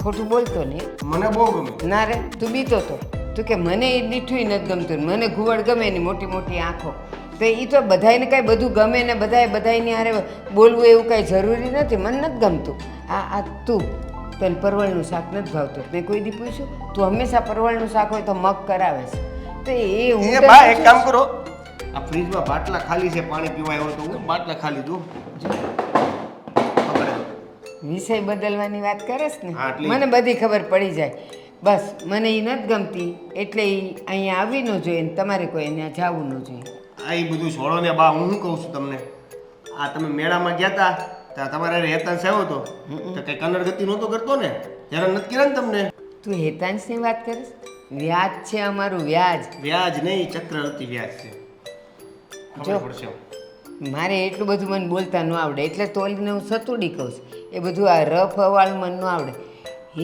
ખોટું બોલતો નહીં. મને બહુ ગમે. ના રે, તું બીતો તો તું કે મને એ દીઠું નથી ગમતું ને મને ઘુવડ ગમે એની મોટી મોટી આંખો. તો એ તો બધાને કાંઈ બધું ગમે ને બધાની હારે બોલવું એવું કાંઈ જરૂરી નથી. મને નથી ગમતું. આ તું તને પરવળનું શાક નથી ભાવતું. મેં કોઈ દી પૂછ્યું? તું હંમેશા પરવળનું શાક હોય તો મગ કરાવે છે. તો એ હું એ તને બા એક પૂછું કામ કરો, આ ફ્રીજમાં બાટલા ખાલી છે, પાણી પીવા આવ્યો તો હું બાટલા ખાલી દઉં. વિષય બદલવાની વાત કરસ ને હા, એટલે મને બધી ખબર પડી જાય. બસ મને એ નથી ગમતી એટલે એ અહીંયા આવી ન જોઈએ ને તમારે કોઈ અહીંયા જવું ન જોઈએ. આ એ બધું છોડો ને બા. હું શું કહું છું તમને, આ તમે મેળામાં ગયા હતા ત્યાં તમારે હેતાંશ આવ્યો હતો તો કંઈ કનડ ગતિ નહોતો કરતો ને? ત્યારે નથી કર્યા ને તમને? તું હેતાંશની વાત કરીશ? વ્યાજ છે અમારું, વ્યાજ. વ્યાજ નહીં, ચક્રવર્તી વ્યાજ છે. જો. ખબર પડશે. મારે એટલું બધું મને બોલતા ન આવડે, એટલે તો ઓલીને હું સતુડી કહું છું. એ બધું આ રફ અવાળું મને ન આવડે.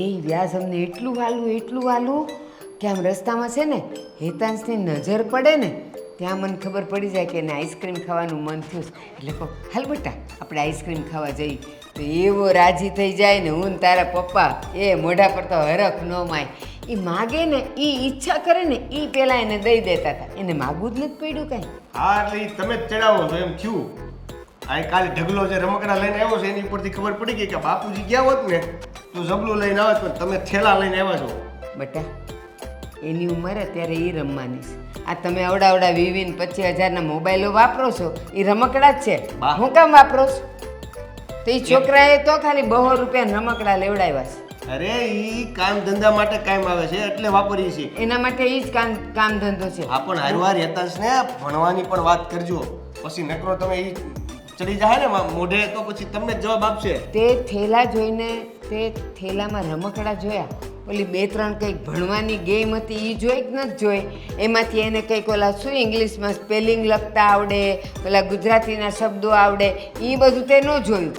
એ વ્યાજ અમને એટલું વાલું કે આમ રસ્તામાં છે ને હેતાંશની નજર પડે ને ત્યાં મને ખબર પડી જાય કે એને આઈસ્ક્રીમ ખાવાનું મન થયું છે. એટલે કહું, હાલ બેટા આપણે આઈસ્ક્રીમ ખાવા જઈએ. તો એવો રાજી થઈ જાય ને, હું ને તારા પપ્પા એ મોઢા પર તો હરખ ન માય. એ માગે ને, એ ઈચ્છા કરે ને, એ પહેલાં એને દઈ દેતા હતા. એને માગવું જ નથી પડ્યું કાંઈ. હા, એટલે ઈ તમે જ ચડાવો છો એમ થયું. આ કાલે ઢગલો જે રમકડા લઈને આવ્યો છે એની ઉપરથી ખબર પડી ગઈ કે બાપુજી ગયા હોત ને તો જબલું લઈને આવત, પણ તમે થેલા લઈને આવ્યા છો. બટા એની ઉંમર અત્યારે એ રમવાની છે. આ તમે અવડા 20,000-25,000ના મોબાઈલો વાપરો છો, એ રમકડા જ છે. બા. હું કામ વાપરો છો? તો એ છોકરાએ તો ખાલી 200 રૂપિયા રમકડા લેવડાવ્યા છે. અરે ઈ કામ ધંધા માટે કામ આવે છે એટલે વાપરીએ છીએ. એના માટે એ જ કામ ધંધો છે. હા, પણ હારવાર હેતાંશને ભણવાની પણ વાત કરજો. પછી નકરો તમે ઈ ચડી જાય ને મોઢે તો પછી તમને જ જવાબ આપશે. તે થેલા જોઈને, તે થેલામાં રમકડા જોયા, ઓલી 2-3 કંઈક ભણવાની ગેમ હતી એ જોઈ કે નથી જોઈ? એમાંથી એને કંઈક ઓલા શું ઇંગ્લિશમાં સ્પેલિંગ લખતા આવડે, ઓલા ગુજરાતીના શબ્દો આવડે, એ બધું તે ન જોયું.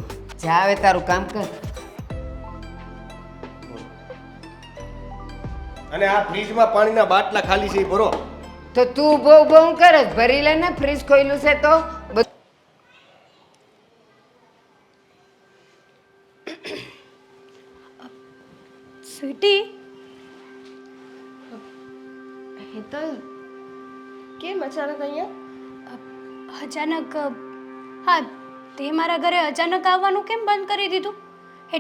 જા હવે તારું કામ કર. અને આ ફ્રીજમાં પાણીના બાટલા ખાલી છે ઈ ભરો. તો તું ઊભો હું કરે ભરી લે ને, ફ્રીજ ખોયલું છે તો. સ્વીટી, હેતલ કેમ અચાનક અહીંયા? અચાનક હા, તે મારા ઘરે અચાનક આવવાનું કેમ બંધ કરી દીધું?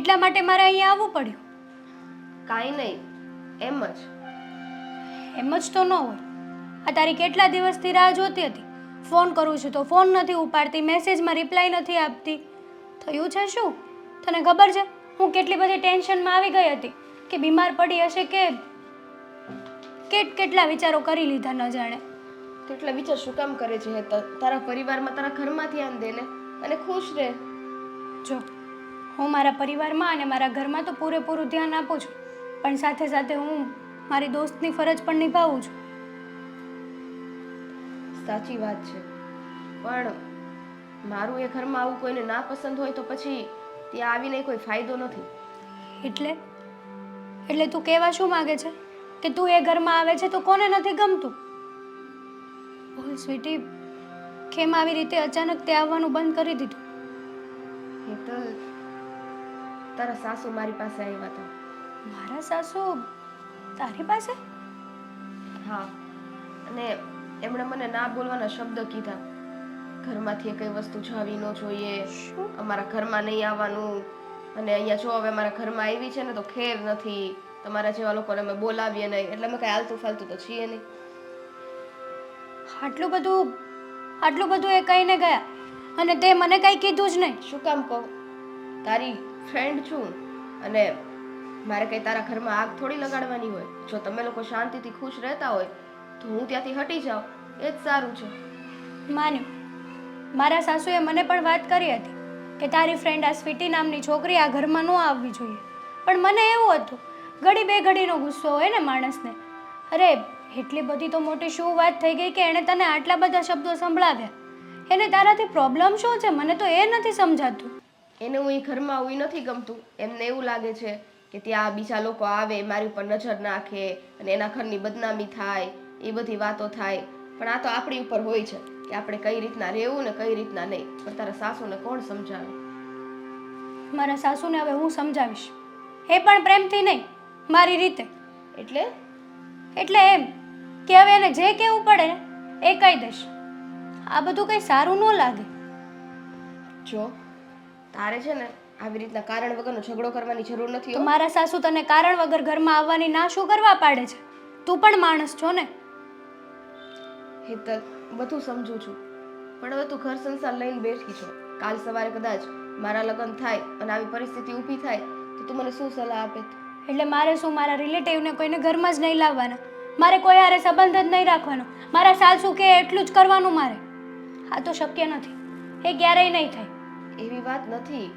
એટલા માટે મારે અહીંયા આવવું પડ્યું. કાંઈ નહીં, એમ જ. એમ જ તો ન હોય. આ તારી કેટલા દિવસથી રાહ જોતી હતી. ફોન કરું છું તો ફોન નથી ઉપાડતી, મેસેજમાં રિપ્લાય નથી આપતી. થયું છે શું? તને ખબર છે હું કેટલી બધી ટેન્શનમાં આવી ગઈ હતી કે બીમાર પડી હશે કે કેટલા વિચારો કરી લીધા ન જાણે. તો એટલા વિચાર શું કામ કરે છે હેતલ? તારા પરિવારમાં, તારા ઘરમાં ધ્યાન દે ને અને ખુશ રહે. જો, હું મારા પરિવારમાં અને મારા ઘરમાં તો પૂરેપૂરું ધ્યાન આપું છું, પણ સાથે સાથે હું મારી દોસ્તની ફરજ પણ નિભાવું છું. સાચી વાત છે, પણ મારું એ ઘરમાં આવું કોઈને ના પસંદ હોય તો પછી ત્યાં આવીને કોઈ ફાયદો નથી. એટલે તું કહેવા શું માંગે છે કે તું એ ઘરમાં આવે છે તો કોને નથી ગમતું? બોલ સ્વીટી, કેમ આવી રીતે અચાનક તે આવવાનું બંધ કરી દીધું? હેતલ, તારા સાસુ મારી પાસે આવ્યા હતા. મારા સાસુ તારી પાસે? હા, અને એમણે મને ના બોલવાના શબ્દ કીધા. ઘરમાંથી કઈ વસ્તુ જવી ન જોઈએ, અમારા ઘરમાં નહીં આવવાનું, અને અહીંયા જો હવે અમારા ઘરમાં આવી છે ને તો ખેર નથી, તમારા જેવા લોકોને અમે બોલાવીએ નહીં, એટલે અમે કઈ આલતું ફાલતું તો છીએ નહીં. આટલું બધું એ કહીને ગયા અને તે મને કઈ કીધું જ નહીં. શું કામ કહું? તારી ફ્રેન્ડ છું અને મારે કઈ તારા ઘરમાં આગ થોડી લગાડવાની હોય. જો તમે લોકો શાંતિથી ખુશ રહેતા હોય તો હું ત્યાંથી હટી જાઉં, એ જ સારું છે. માન્યું, મારા સાસુએ મને પણ વાત કરી હતી કે તારી ફ્રેન્ડ આ સ્વીટી નામની છોકરી આ ઘરમાં ન આવવી જોઈએ, પણ મને એવું હતું ઘડી બે ઘડીનો ગુસ્સો હોય ને માણસને. અરે એટલી બધી તો મોટી શું વાત થઈ ગઈ કે એણે તને આટલા બધા શબ્દો સંભળાવ્યા? એને તારાથી પ્રોબ્લેમ શું છે મને તો એ નથી સમજાતું. એને હું એ ઘરમાં આવું નથી ગમતું. એમને એવું લાગે છે કે ત્યાં બીજા લોકો આવે, મારી ઉપર નજર નાખે અને એના ઘરની બદનામી થાય, એ બધી વાતો થાય. પણ આ તો આપણી ઉપર હોય છે કે આપણે કઈ રીતના રહેવું ને કઈ રીતના નહીં. પણ તારા સાસુને કોણ સમજાવે? મારા સાસુને હવે હું સમજાવીશ, એ પણ પ્રેમથી નહીં, મારી રીતે. એટલે એમ કે હવે એને જે કહેવું પડે ને એ કહી દઈશ. આ બધું કંઈ સારું ન લાગે. જો તારે છે ને આવી રીતના કારણ વગરનો ઝઘડો કરવાની જરૂર નથી. તો મારા સાસુ તને કારણ વગર ઘરમાં આવવાની ના શું કરવા પાડે છે? તું પણ માણસ છો ને. હેતલ, બધું સમજુ છું, પણ હવે તું ઘર સંસાર લઈને બેઠી છો. કાલ સવારે કદાચ મારા લગ્ન થાય અને આવી પરિસ્થિતિ ઊભી થાય તો તું મને શું સલાહ આપે? એટલે મારે શું મારા રિલેટિવને કોઈને ઘરમાં જ નહીં લાવવાના? મારે કોઈ હારે સંબંધ જ નહીં રાખવાનો? મારા સાસુ કે એટલું જ કરવાનું મારે? આ તો શક્ય નથી, એ ક્યારેય નહીં થાય. એવી વાત નથી.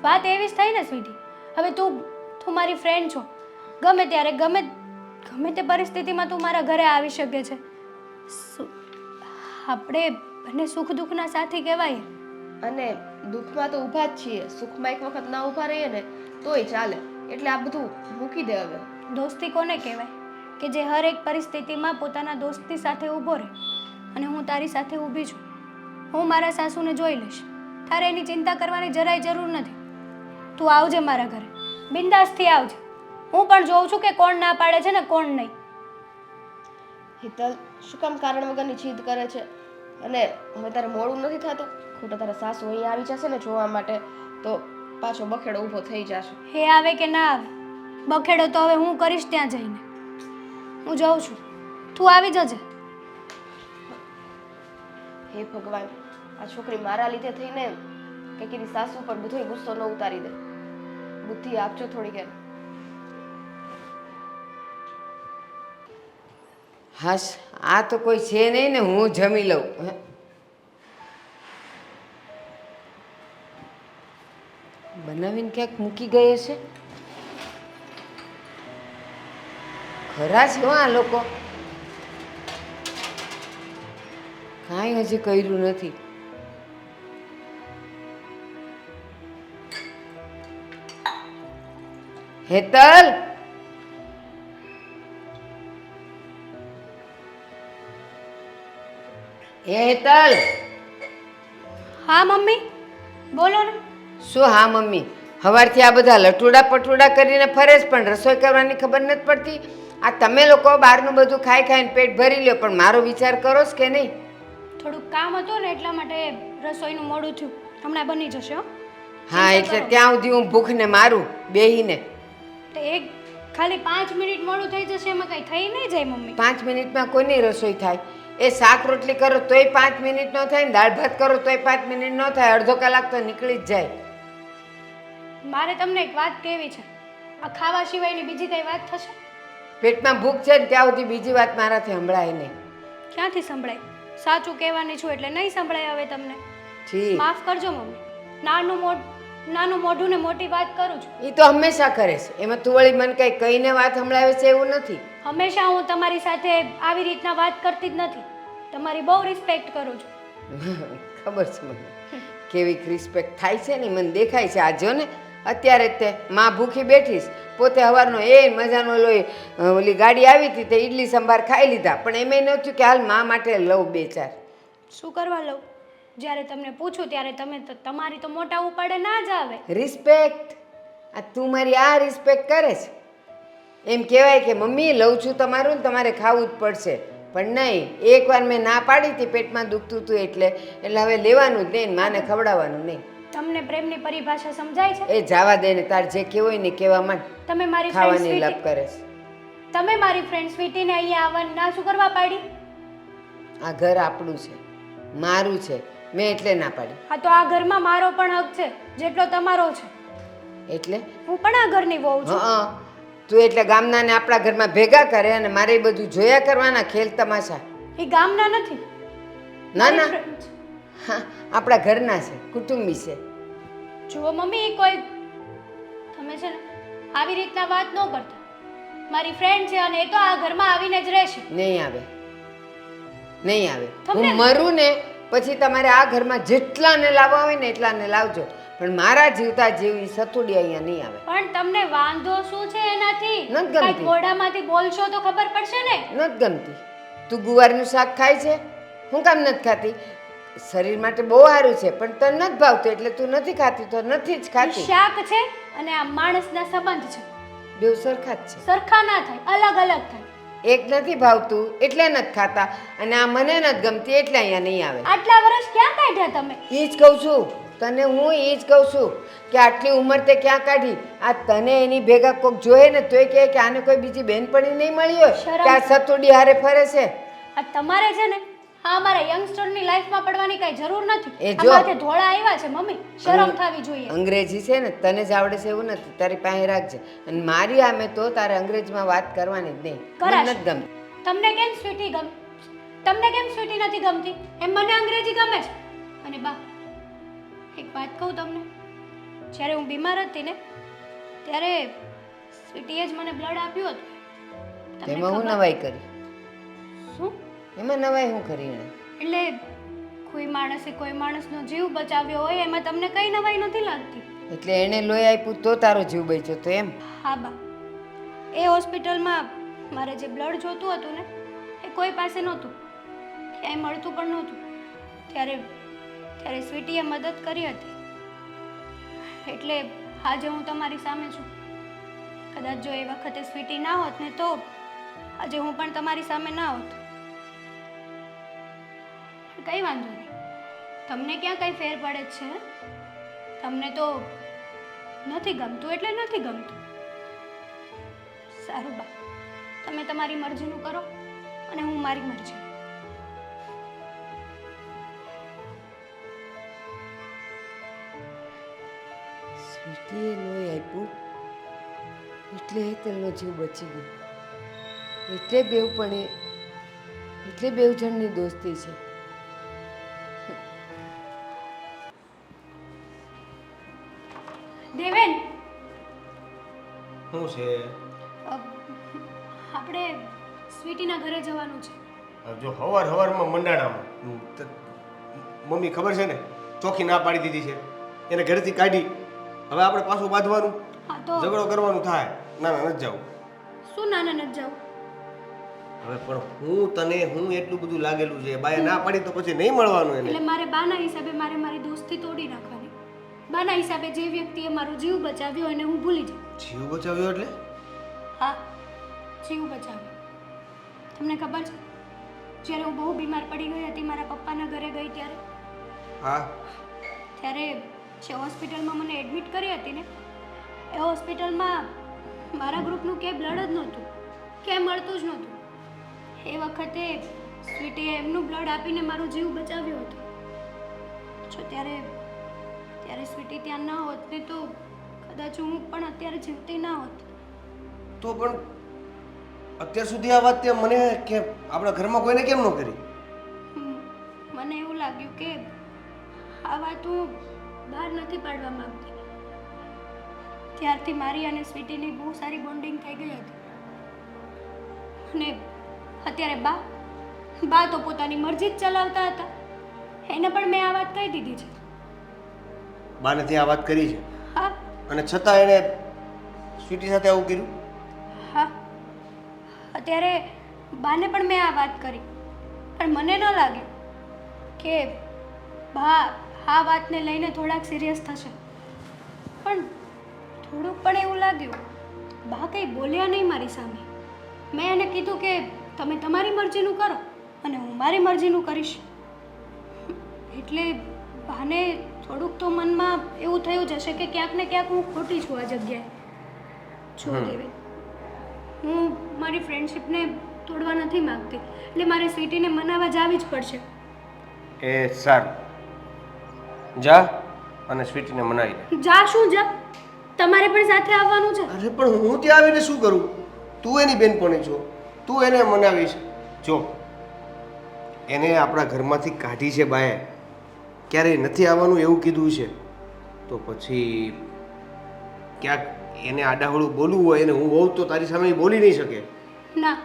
વાત એવી જ થઈ ને સ્વીટી. હવે તું મારી ફ્રેન્ડ છો, ગમે ત્યારે ગમે ગમે તે પરિસ્થિતિમાં તું મારા ઘરે આવી શકે છે. આપણે બંને સુખ દુઃખના સાથી કહેવાય. અને દુઃખમાં તો ઊભા જ છીએ, સુખમાં એક વખત ના ઊભા રહીએ ને તોય ચાલે. એટલે આ બધું મૂકી દે હવે. દોસ્તી કોને કહેવાય કે જે હર એક પરિસ્થિતિમાં પોતાના દોસ્તી સાથે ઊભો રહે. અને હું તારી સાથે ઊભી છું. હું મારા સાસુને જોઈ લઈશ. તારે એની ચિંતા કરવાની જરાય જરૂર નથી. તું આવજે મારા ઘરે, બિંદાસથી આવજે. હું પણ જોઉં છું કે કોણ ના પાડે છે ને કોણ નહીં. હિતલ, શું કામ કારણ વગરની જીદ કરે છે? અને હવે તારે મોડું નથી થતું? ખોટા તારા સાસુ અહીંયા આવી જશે ને જોવા માટે તો પાછો બખેડો ઊભો થઈ જશે. હે આવે કે ના આવે, બખેડો તો હવે હું કરીશ ત્યાં જઈને. હું જાઉં છું, તું આવી જજે. હે ભગવાન, આ છોકરી મારા લીધે થઈને કંઈક એની સાસુ પર બધોય ગુસ્સો ન ઉતારી દે. બુદ્ધિ આપજો થોડીક એને. હાશ, આ તો કોઈ છે નહીં ને, હું જમી લઉં. હે? બનાવીને ક્યાંક મૂકી ગઈ હશે. ખરા છે હો આ લોકો, કાંઈ હજી કર્યું નથી. હેતલ, એ હેતલ. હા મમ્મી, બોલો ને. શું હા મમ્મી? સવારથી આ બધા લટુડા પટુડા કરીને ફરે છે પણ રસોઈ કરવાની ખબર નથી પડતી. આ તમે લોકો બહારનું બધું ખાઈ ખાઈને પેટ ભરી લ્યો પણ મારો વિચાર કરો જ કે નહીં? થોડુંક કામ હતું ને એટલા માટે રસોઈનું મોડું થયું. હમણાં બની જશે હો. હા, એટલે ત્યાં સુધી હું ભૂખને મારું બેહીને. તો એક ખાલી 5 મિનિટ મોડું થઈ જશે એમાં કઈ થઈ નહીં જાય મમ્મી. 5 મિનિટમાં કોઈની રસોઈ થાય? એ શાક રોટલી કરો તોય 5 મિનિટ ન થાય ને દાળ ભાત કરો તોય 5 મિનિટ ન થાય. અડધો કલાક તો નીકળી જ જાય. મારે તમને એક વાત કહેવી છે. આ ખાવા સિવાયની બીજી કઈ વાત થશે? પેટમાં ભૂખ છે ને ત્યાં સુધી બીજી વાત મારાથી સંભળાય નહીં. ક્યાંથી સંભળાય? સાચું કહેવાની છું એટલે નહીં સંભળાય હવે તમને. ઠીક, માફ કરજો મમ્મી. નાનું મોઢું ને મોટી વાત કરું છું. એ તો હંમેશા કરે છે. એમાં તું વળી મને કઈ કહીને વાત સંભળાવે છે એવું નથી. હંમેશા હું તમારી સાથે આવી રીતના વાત કરતી જ નથી. તમારી બહુ રિસ્પેક્ટ કરું છું. ખબર છે મને કેવી રિસ્પેક્ટ થાય છે ને, મને દેખાય છે. આ જો ને અત્યારે જ તે માં ભૂખી બેઠીશ, પોતે સવારનો એ મજાનો લોહી ઓલી ગાડી આવી હતી તે ઈડલી સંભાર ખાઈ લીધા પણ એમ ન થયું કે હાલ મા માટે લઉં 2-4. શું કરવા લઉં? જ્યારે તમને પૂછું ત્યારે તમે તમારી તો મોટા ઉપાડે ના જ આવે. રિસ્પેક્ટ, આ તું મારી આ રિસ્પેક્ટ કરે છે. એમ કહેવાય કે મમ્મી લઉં છું તમારું ને તમારે ખાવું જ પડશે. પણ નહીં, એકવાર મેં ના પાડી હતી પેટમાં દુખતું હતું એટલે હવે લેવાનું જ નહીં, માને ખવડાવવાનું નહીં. તમને પ્રેમની પરિભાષા સમજાય છે? એ જવા દે ને, તાર જે કહેવું હોય ને કહેવા માંડ. તમે મારી ફ્રેન્ડ ખાવાની લપ સ્વીટી કરે છે. તમે મારી ફ્રેન્ડ સ્વીટીને અહીંયા આવવાનું ના શું કરવા પાડી? આ ઘર આપણું છે, મારું છે, મેં એટલે ના પાડી. હા તો આ ઘરમાં મારો પણ હક છે જેટલો તમારો છે. એટલે હું પણ આ ઘરની વહુ છું. હા, તું એટલે ગામનાને આપણા ઘરમાં ભેગા કરે અને મારે એ બધું જોયા કરવાના ખેલ તમાશા. એ ગામના નથી. ના ના, મારી friend છે. હા, આપણા ઘરના છે, કુટુંબી છે. જુઓ મમ્મી, એ કોઈ તમે છે ને આવી રીતના વાત ન કરતા. મારી ફ્રેન્ડ છે અને એ તો આ ઘરમાં આવીને જ રહેશે. નહીં આવે, નહીં આવે. તમને- હું મરું ને પછી તમારે આ ઘરમાં જેટલાને લાવવા હોય ને એટલાને લાવજો પણ મારા જીવતા જેવી સતુડી અહીંયા નહીં આવે. પણ તમને વાંધો શું છે એનાથી? નથી ગમતી. કાંઈક મોઢામાંથી બોલશો તો ખબર પડશે ને. નથી ગમતી. તું ગુવારનું શાક ખાય છે? હું કામ નથી ખાતી? શરીર માટે બહુ સારું છે પણ તને નથી ભાવતું એટલે તું નથી ખાતી તો નથી જ ઈ ખાતી. શાક છે અને આ માણસના સંબંધ છે. બેવ સરખા જ છે. સરખા ના થાય, અલગ અલગ થાય. એક નથી ભાવતું એટલે નથી ખાતા અને આ મને નથી ગમતી એટલે અહીંયા નહીં આવે. આટલા વર્ષ ક્યાં કાઢ્યા તમે? એ જ કહું છું તને, હું એ જ કહું છું કે આટલી ઉંમર તે ક્યાં કાઢી? આ તને એની ભેગા કોક જોયે ને તોય કહે કે આને કોઈ બીજી બહેનપણી નહીં મળી હોય શરમ. કે આ સતુડી હારે ફરે છે. આ તમારે છે ને હા અમારા યંગસ્ટરની લાઈફમાં પડવાની કઈ જરૂર નથી. એ આ જો. માથે ધોળા આવ્યા છે મમ્મી, શરમ થવી જોઈએ. અંગ્રેજી છે ને તને જ આવડે છે એવું નથી, તારી પાસે રાખજે. અને મારી આમે તો તારે અંગ્રેજીમાં વાત કરવાની જ નહીં. મને કરાશ. નથી ગમતી. તમને કેમ સ્વીટી ગમ તમને કેમ સ્વીટી નથી ગમતી? એમ મને અંગ્રેજી ગમે છે. અને બા એક વાત કહું તમને, જ્યારે હું બીમાર હતી ને ત્યારે સ્વીટીએ જ મને બ્લડ આપ્યું હતું. તમને તેમાં હું ખબર- નવાઈ કરી? શું? એમાં નવાઈ શું કરી એણે? એટલે કોઈ માણસે કોઈ માણસનો જીવ બચાવ્યો હોય એમાં તમને કઈ નવાઈ નથી લાગતી? એટલે એણે લોહી આપ્યું તો તારો જીવ બચ્યો તો એમ? હા બા, એ હોસ્પિટલમાં મારે જે બ્લડ જોતું હતું ને એ કોઈ પાસે નહોતું, ક્યાંય મળતું પણ નહોતું. ત્યારે સ્વીટીએ મદદ કરી હતી, એટલે આજે હું તમારી સામે છું. કદાચ જો એ વખતે સ્વીટી ના હોત ને તો આજે હું પણ તમારી સામે ના હોત. કંઈ વાંધો નહીં, તમને ક્યાં કંઈ ફેર પડે જ છે? તમને તો નથી ગમતું એટલે નથી ગમતું. સારું બા, તમે તમારી મરજીનું કરો અને હું મારી મરજી. સ્વીટીએ લોહી આપ્યું એટલે હેતલનો જીવ બચી ગયો. એટલે બેવ જણની દોસ્તી છે. દેવેન, શું છે? આપણે સ્વીટીના ઘરે જવાનું છે. જો હવારમાં મંડાણામાં મમ્મી ખબર છે ને, ચોખ્ખી ના પાડી દીધી છે, એને ઘરેથી કાઢી. હવે આપણે પાછું બાંધવાનું, હા તો ઝઘડો કરવાનું થાય. ના નથી જવું. શું નાના નથી જાવ? હવે પણ હું એટલું બધું લાગેલું છે, બાએ ના પાડી તો પછી નહીં મળવાનું એને. એટલે મારે બાના હિસાબે મારી દોસ્તી તોડી નાખવાની. બાના હિસાબે જે વ્યક્તિએ મારો જીવ બચાવ્યો એને હું ભૂલી જાઉં. જીવ બચાવ્યો એટલે? હા, જીવ બચાવ્યો. તમને ખબર છે, જ્યારે હું બહુ બીમાર પડી ગઈ હતી, મારા પપ્પાના ઘરે ગઈ ત્યારે હા. ત્યારે જે હોસ્પિટલમાં મને એડમિટ કરી હતી ને, એ હોસ્પિટલમાં મારા ગ્રુપનું ક્યાંય બ્લડ જ નહોતું, ક્યાંય મળતું જ નહોતું. એ વખતે સ્વીટીએ એમનું બ્લડ આપીને મારો જીવ બચાવ્યો હતો. જો ત્યારે સ્વીટી ત્યાં ના હોત ને તો કદાચ હું પણ અત્યારે જીવતી ના હોત. તો પણ અત્યાર સુધી આ વાત તે મને કે આપણા ઘરમાં કોઈને કેમ ન કરી? મને એવું લાગ્યું કે આ વાત હું બહાર નથી પાડવા માંગતી. ત્યારથી મારી અને સ્વીટીની બહુ સારી બોન્ડિંગ થઈ ગઈ હતી. અને અત્યારે બા તો પોતાની મરજી જ ચલાવતા હતા. એને પણ મેં આ વાત કહી દીધી છે. બાને ત્યાં આ વાત કરી છે હા અને છતાં એણે સ્વીટી સાથે આવું કર્યું? હા, અત્યારે બાને પણ મેં આ વાત કરી, પણ મને ન લાગ્યું કે બા આ વાતને લઈને થોડાક સિરિયસ થશે. પણ થોડુંક પણ એવું લાગ્યું, બા કંઈ બોલ્યા નહીં મારી સામે. મેં એને કીધું કે તમે તમારી મરજીનું કરો અને હું મારી મરજીનું કરીશ. એટલે બાને થોડુંક તો મનમાં એવું થયું જ હશે કે ક્યાંક ને ક્યાંક હું ખોટી છું આ જગ્યાએ. જો દેવી, હું મારી ફ્રેન્ડશિપને તોડવા નથી માંગતી, એટલે મારે સ્વીટીને મનાવવા જાવી જ પડશે. એ સારું, જા અને સ્વીટીને મનાવી દે. જા શું જા, તમારે પણ સાથે આવવાનું છે. અરે પણ હું ત્યાં આવીને શું કરું? તું એની બેનપણી છો, તું એને મનાવીશ. જો એને આપણા ઘરમાંથી કાઢી છે બાએ, ક્યારેય નથી આવવાનું એવું કીધું છે, તો પછી ક્યાંક એને આડાહળું બોલવું હોય એને હું હોઉં તો તારી સામે બોલી નહીં શકે. ના,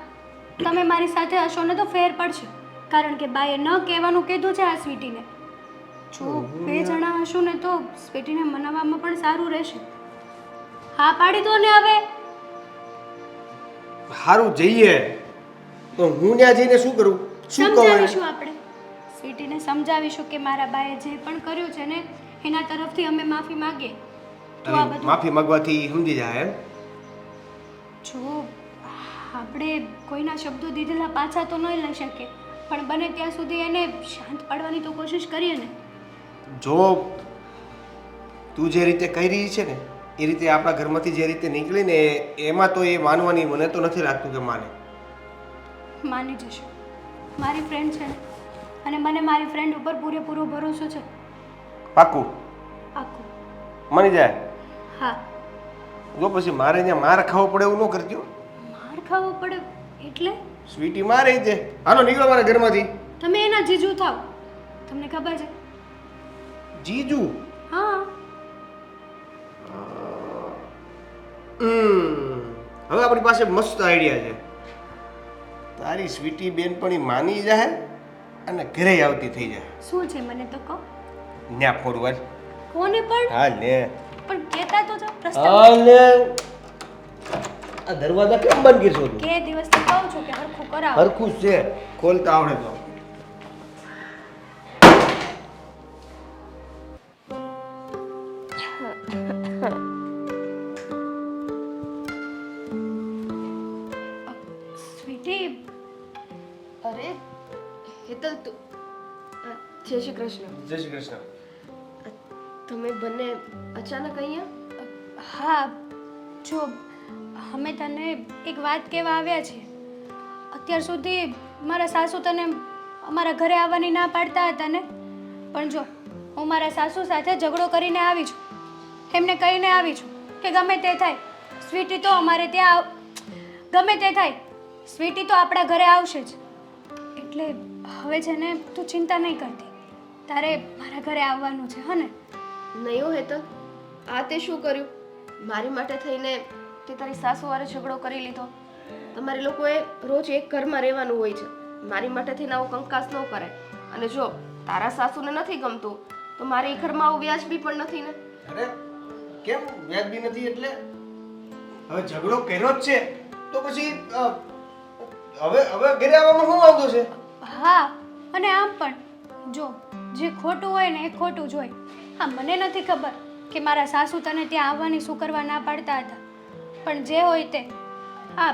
તમે મારી સાથે હશો ને તો ફેર પડશે, કારણ કે બાએ ન કહેવાનું કીધું છે આ સ્વીટીને. જો બે જણા હશું ને તો સ્વીટીને મનાવવામાં પણ સારું રહેશે. હા પાડી દો ને હવે. સારું જઈએ, તો હું ત્યાં જઈને શું કરું? શું કહું એને? સમજાવીશું આપણે, સ્વીટીને સમજાવીશું કે મારા બાએ જે પણ કર્યું છે ને એના તરફથી અમે માફી માંગીએ. તો આ બધું માફી માંગવાથી સમજી જાય એમ? જો આપણે કોઈના શબ્દો દીધેલા પાછા તો નહીં લઈ શકીએ, પણ બને ત્યાં સુધી એને શાંત પાડવાની તો કોશિશ કરીએ ને. જો તું જે રીતે કહી રહી છે ને એ રીતે આપણા ઘરમાંથી જે રીતે નીકળી ને એમાં તો એ માનવાની મને તો નથી લાગતું કે માને. માની જશે, મારી ફ્રેન્ડ છે ને, અને મને મારી ફ્રેન્ડ ઉપર પૂરેપૂરો ભરોસો છે. પાક્કું આખું માની જાય? હા. જો પછી મારે ત્યાં માર ખાવો પડે એવું ન કરજો. માર ખાવો પડે એટલે? સ્વીટી મારે છે. હાલો નીકળો મારા ઘરમાંથી. તમે એના જીજુ થાવ, તમને ખબર છે? જીજુ? હા. હવે આપણી પાસે મસ્ત આઈડિયા છે. તારી સ્વીટી બેનપણી માની જાય અને ઘરે આવતી થઈ જાય. શું છે મને તો કહો. ન્યા ફોરવર્ડ. કોને પણ હા ને. પણ કહેતા તો જાઓ રસ્તા હા ને. આ દરવાજા કેમ બંધ કરશો તું? કે દિવસથી કહું છું કે હરખું કરાવો. હરખું જ છે, ખોલતા આવડે તો. સ્વીટી, અરે હેતલ તું જય શ્રી કૃષ્ણ. જય શ્રી કૃષ્ણ. તમે બંને અચાનક અહીંયા? હા જો અમે તને એક વાત કહેવા આવ્યા છીએ. અત્યાર સુધી મારા સાસુ તને અમારા ઘરે આવવાની ના પાડતા હતા ને, પણ જો હું મારા સાસુ સાથે ઝઘડો કરીને આવી છું. એમને કહીને આવી છું કે ગમે તે થાય સ્વીટી તો અમારે ત્યાં ગમે તે થાય સ્વીટી તો આપણા ઘરે આવશે જ. એટલે હવે છે ને તું ચિંતા નહીં કરતી, તારે મારા ઘરે આવવાનું છે હે ને? નહીં હો હેતલ, આ તે શું કર્યું? મારી માટે થઈને તે તારી સાસુ વારે ઝઘડો કરી લીધો. તમારે લોકોએ રોજ એક ઘરમાં રહેવાનું હોય છે. મારી માટે થઈને આવો કંકાસ ન કરાય. અને જો તારા સાસુને નથી ગમતું તો મારે એ ઘરમાં આવું વ્યાજબી પણ નથી ને. અરે કેમ વ્યાજબી નથી એટલે? હવે ઝઘડો કર્યો જ છે તો પછી હવે હવે ઘરે આવવામાં શું વાંધો છે? હા, અને આમ પણ જો જે ખોટું હોય ને એ ખોટું જ હોય. હા, મને નથી ખબર કે મારા સાસુ તને ત્યાં આવવાની શું કરવા ના પાડતા હતા, પણ જે હોય તે હા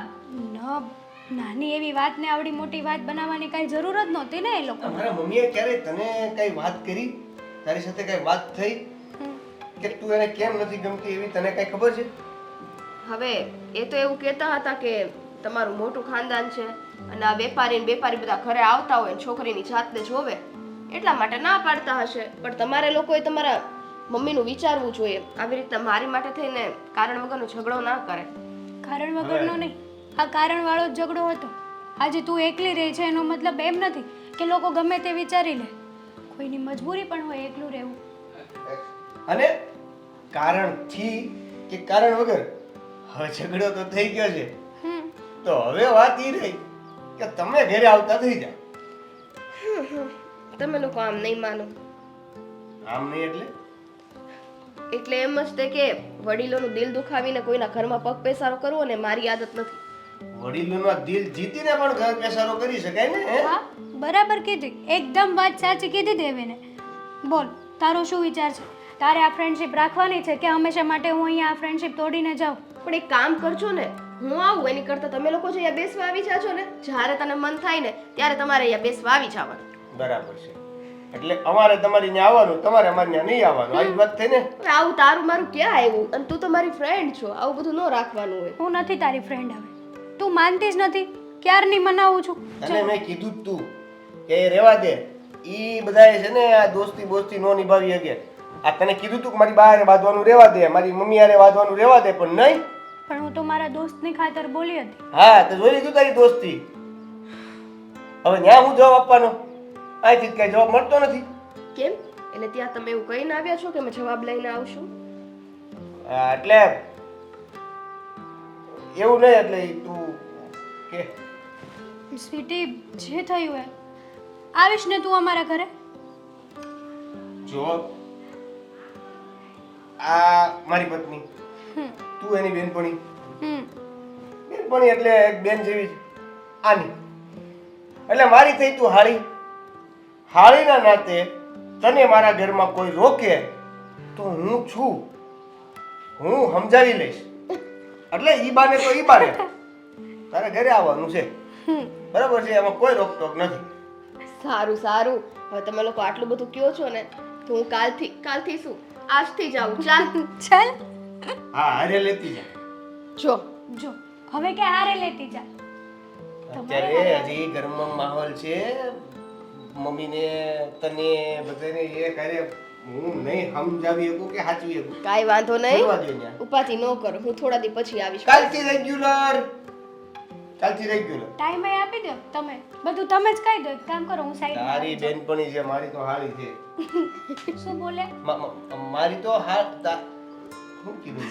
નાની એવી વાતને આવડી મોટી વાત બનાવવાની કાંઈ જરૂર જ નહોતી ને એ લોકો. મારા મમ્મીએ ક્યારે તને કઈ વાત કરી? તારી સાથે કઈ વાત થઈ કે તું એને કેમ નથી ગમતી એવી તને કઈ ખબર છે? હવે એ તો એવું કહેતા હતા કે તમારું મોટું ખાનદાન છે અને આ વેપારી ને બેપારી બધા ઘરે આવતા હોય ને છોકરીની જાતને જોવે એટલા માટે ના પાડતા હશે. પણ તમારે લોકોએ તમારા મમ્મીનું વિચારવું જોઈએ. આવી રીતના મારી માટે થઈને કારણ વગરનો ઝઘડો ના કરે. કારણ વગરનો નહીં, આ કારણવાળો જ ઝઘડો હતો. આજે તું એકલી રહી છે એનો મતલબ એમ નથી કે લોકો ગમે તે વિચારી લે. કોઈની મજબૂરી પણ હોય એકલું રહેવું. અને કારણથી કે કારણ વગર હવે ઝઘડો તો થઈ ગયો છે, તો હવે વાત ઈ રહી કે તમે ઘરે આવતા થઈ જાઓ. તમે લોકો આમ નહીં માનો. આમ નહીં એટલે? એટલે એમ જ તે કે વડીલોનું દિલ દુખાવીને કોઈના ઘરમાં પગ પેસારો કરવો ને મારી આદત નથી. વડીલોનું દિલ જીતીને પણ ઘર પેસારો કરી શકાય ને? હે? હા, બરાબર કીધી, એકદમ વાત સાચી કીધી દેવીને. બોલ, તારો શું વિચાર છે? તારે આ ફ્રેન્ડશિપ રાખવાની છે કે હંમેશા માટે હું અહીંયા આ ફ્રેન્ડશિપ તોડીને જાઉં? પણ એક કામ કરજો ને, હું આવું એની કરતા તમે લોકો જે અહીંયા બેસવા આવી જાજો ને, જ્યારે તને મન થાય ને ત્યારે તમારે અહીંયા બેસવા આવી જવાનું. બરાબર છે. એટલે અમારે તમારી ત્યાં આવવાનું, તમારે અમારે ત્યાં નહીં આવવાનું, આવી વાત થઈ ને? હવે આવું તારું મારું ક્યાં આવ્યું? અને તું તો મારી ફ્રેન્ડ છો, આવું બધું ન રાખવાનું હોય. હું નથી તારી ફ્રેન્ડ. હવે તું માનતી જ નથી, ક્યારની મનાવું છું. તને મેં કીધું જ તું કે એ રહેવા દે, ઈ બધાએ છે ને આ દોસ્તી બોસ્તી નો નિભાવી શકે. આ તને કીધું તું કે મારી બા હારે બાંધવાનું રહેવા દે, મારી મમ્મી હારે બાંધવાનું રહેવા દે, પણ નહીં. પણ હું તો મારા દોસ્તની ખાતર બોલી હતી. હા, તો જોઈ લીધું તારી દોસ્તી. હવે ન્યા હું જવાબ આપવાનો? અહીંથી કઈ જવાબ મળતો નથી. કેમ? એટલે ત્યાં તમે એવું કહીને આવ્યા છો કે મેં જવાબ લઈને આવશું? એટલે એવું નહીં, એટલે ઈ તું કે સ્વીટી, જે થયું એ આવીશ ને તું અમારા ઘરે? જો આ મારી પત્ની, તું એની બેનપણી. બેનપણી એટલે એક બેન જેવી જ. આની એટલે મારી થઈ તું હાળી. હાળીના નાતે તને મારા ઘરમાં કોઈ રોકે તો હું છું, હું સમજાવી લઈશ. એટલે ઈ બાને તો ઈ બાને તારે ઘરે આવવાનું છે, બરાબર છે? એમાં કોઈ રોકટોક નથી. સારું સારું, હવે તમે લોકો આટલું બધું કહો છો ને તો હું કાલથી શું આજથી જ આવું. ચાલ ચાલ. હા, હારે લેતી જા. જો જો હવે કે હારે લેતી જા. અત્યારે હજી ઘરમાં માહોલ છે, મમ્મીને તને બધાને એ કરે હું નહીં સમજાવી શકું કે સાચવી શકું. કાંઈ વાંધો નહીં, કરવા દે ન્યા. ઉપાધિ ન કરો, હું થોડા દી પછી આવીશ. કાલથી રેગ્યુલર. ટાઈમે આપી દો તમે, બધું તમે જ કહી દો. એક કામ કરો, હું સાઈડ તારી બેનપણી છે, મારી તો હાળી છે. શું બોલ્યા? મારી તો શું કીધું?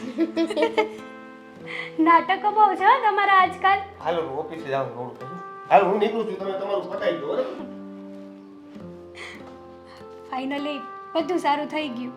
નાટકો બહુ છે હો તમારા આજકાલ. હાલો હું ઓફિસે જાઉં છું હાલ હું નીકળું છું તમે તમારું પતાવી દો બરાબર ફાઇનલી બધું સારું થઈ ગયું.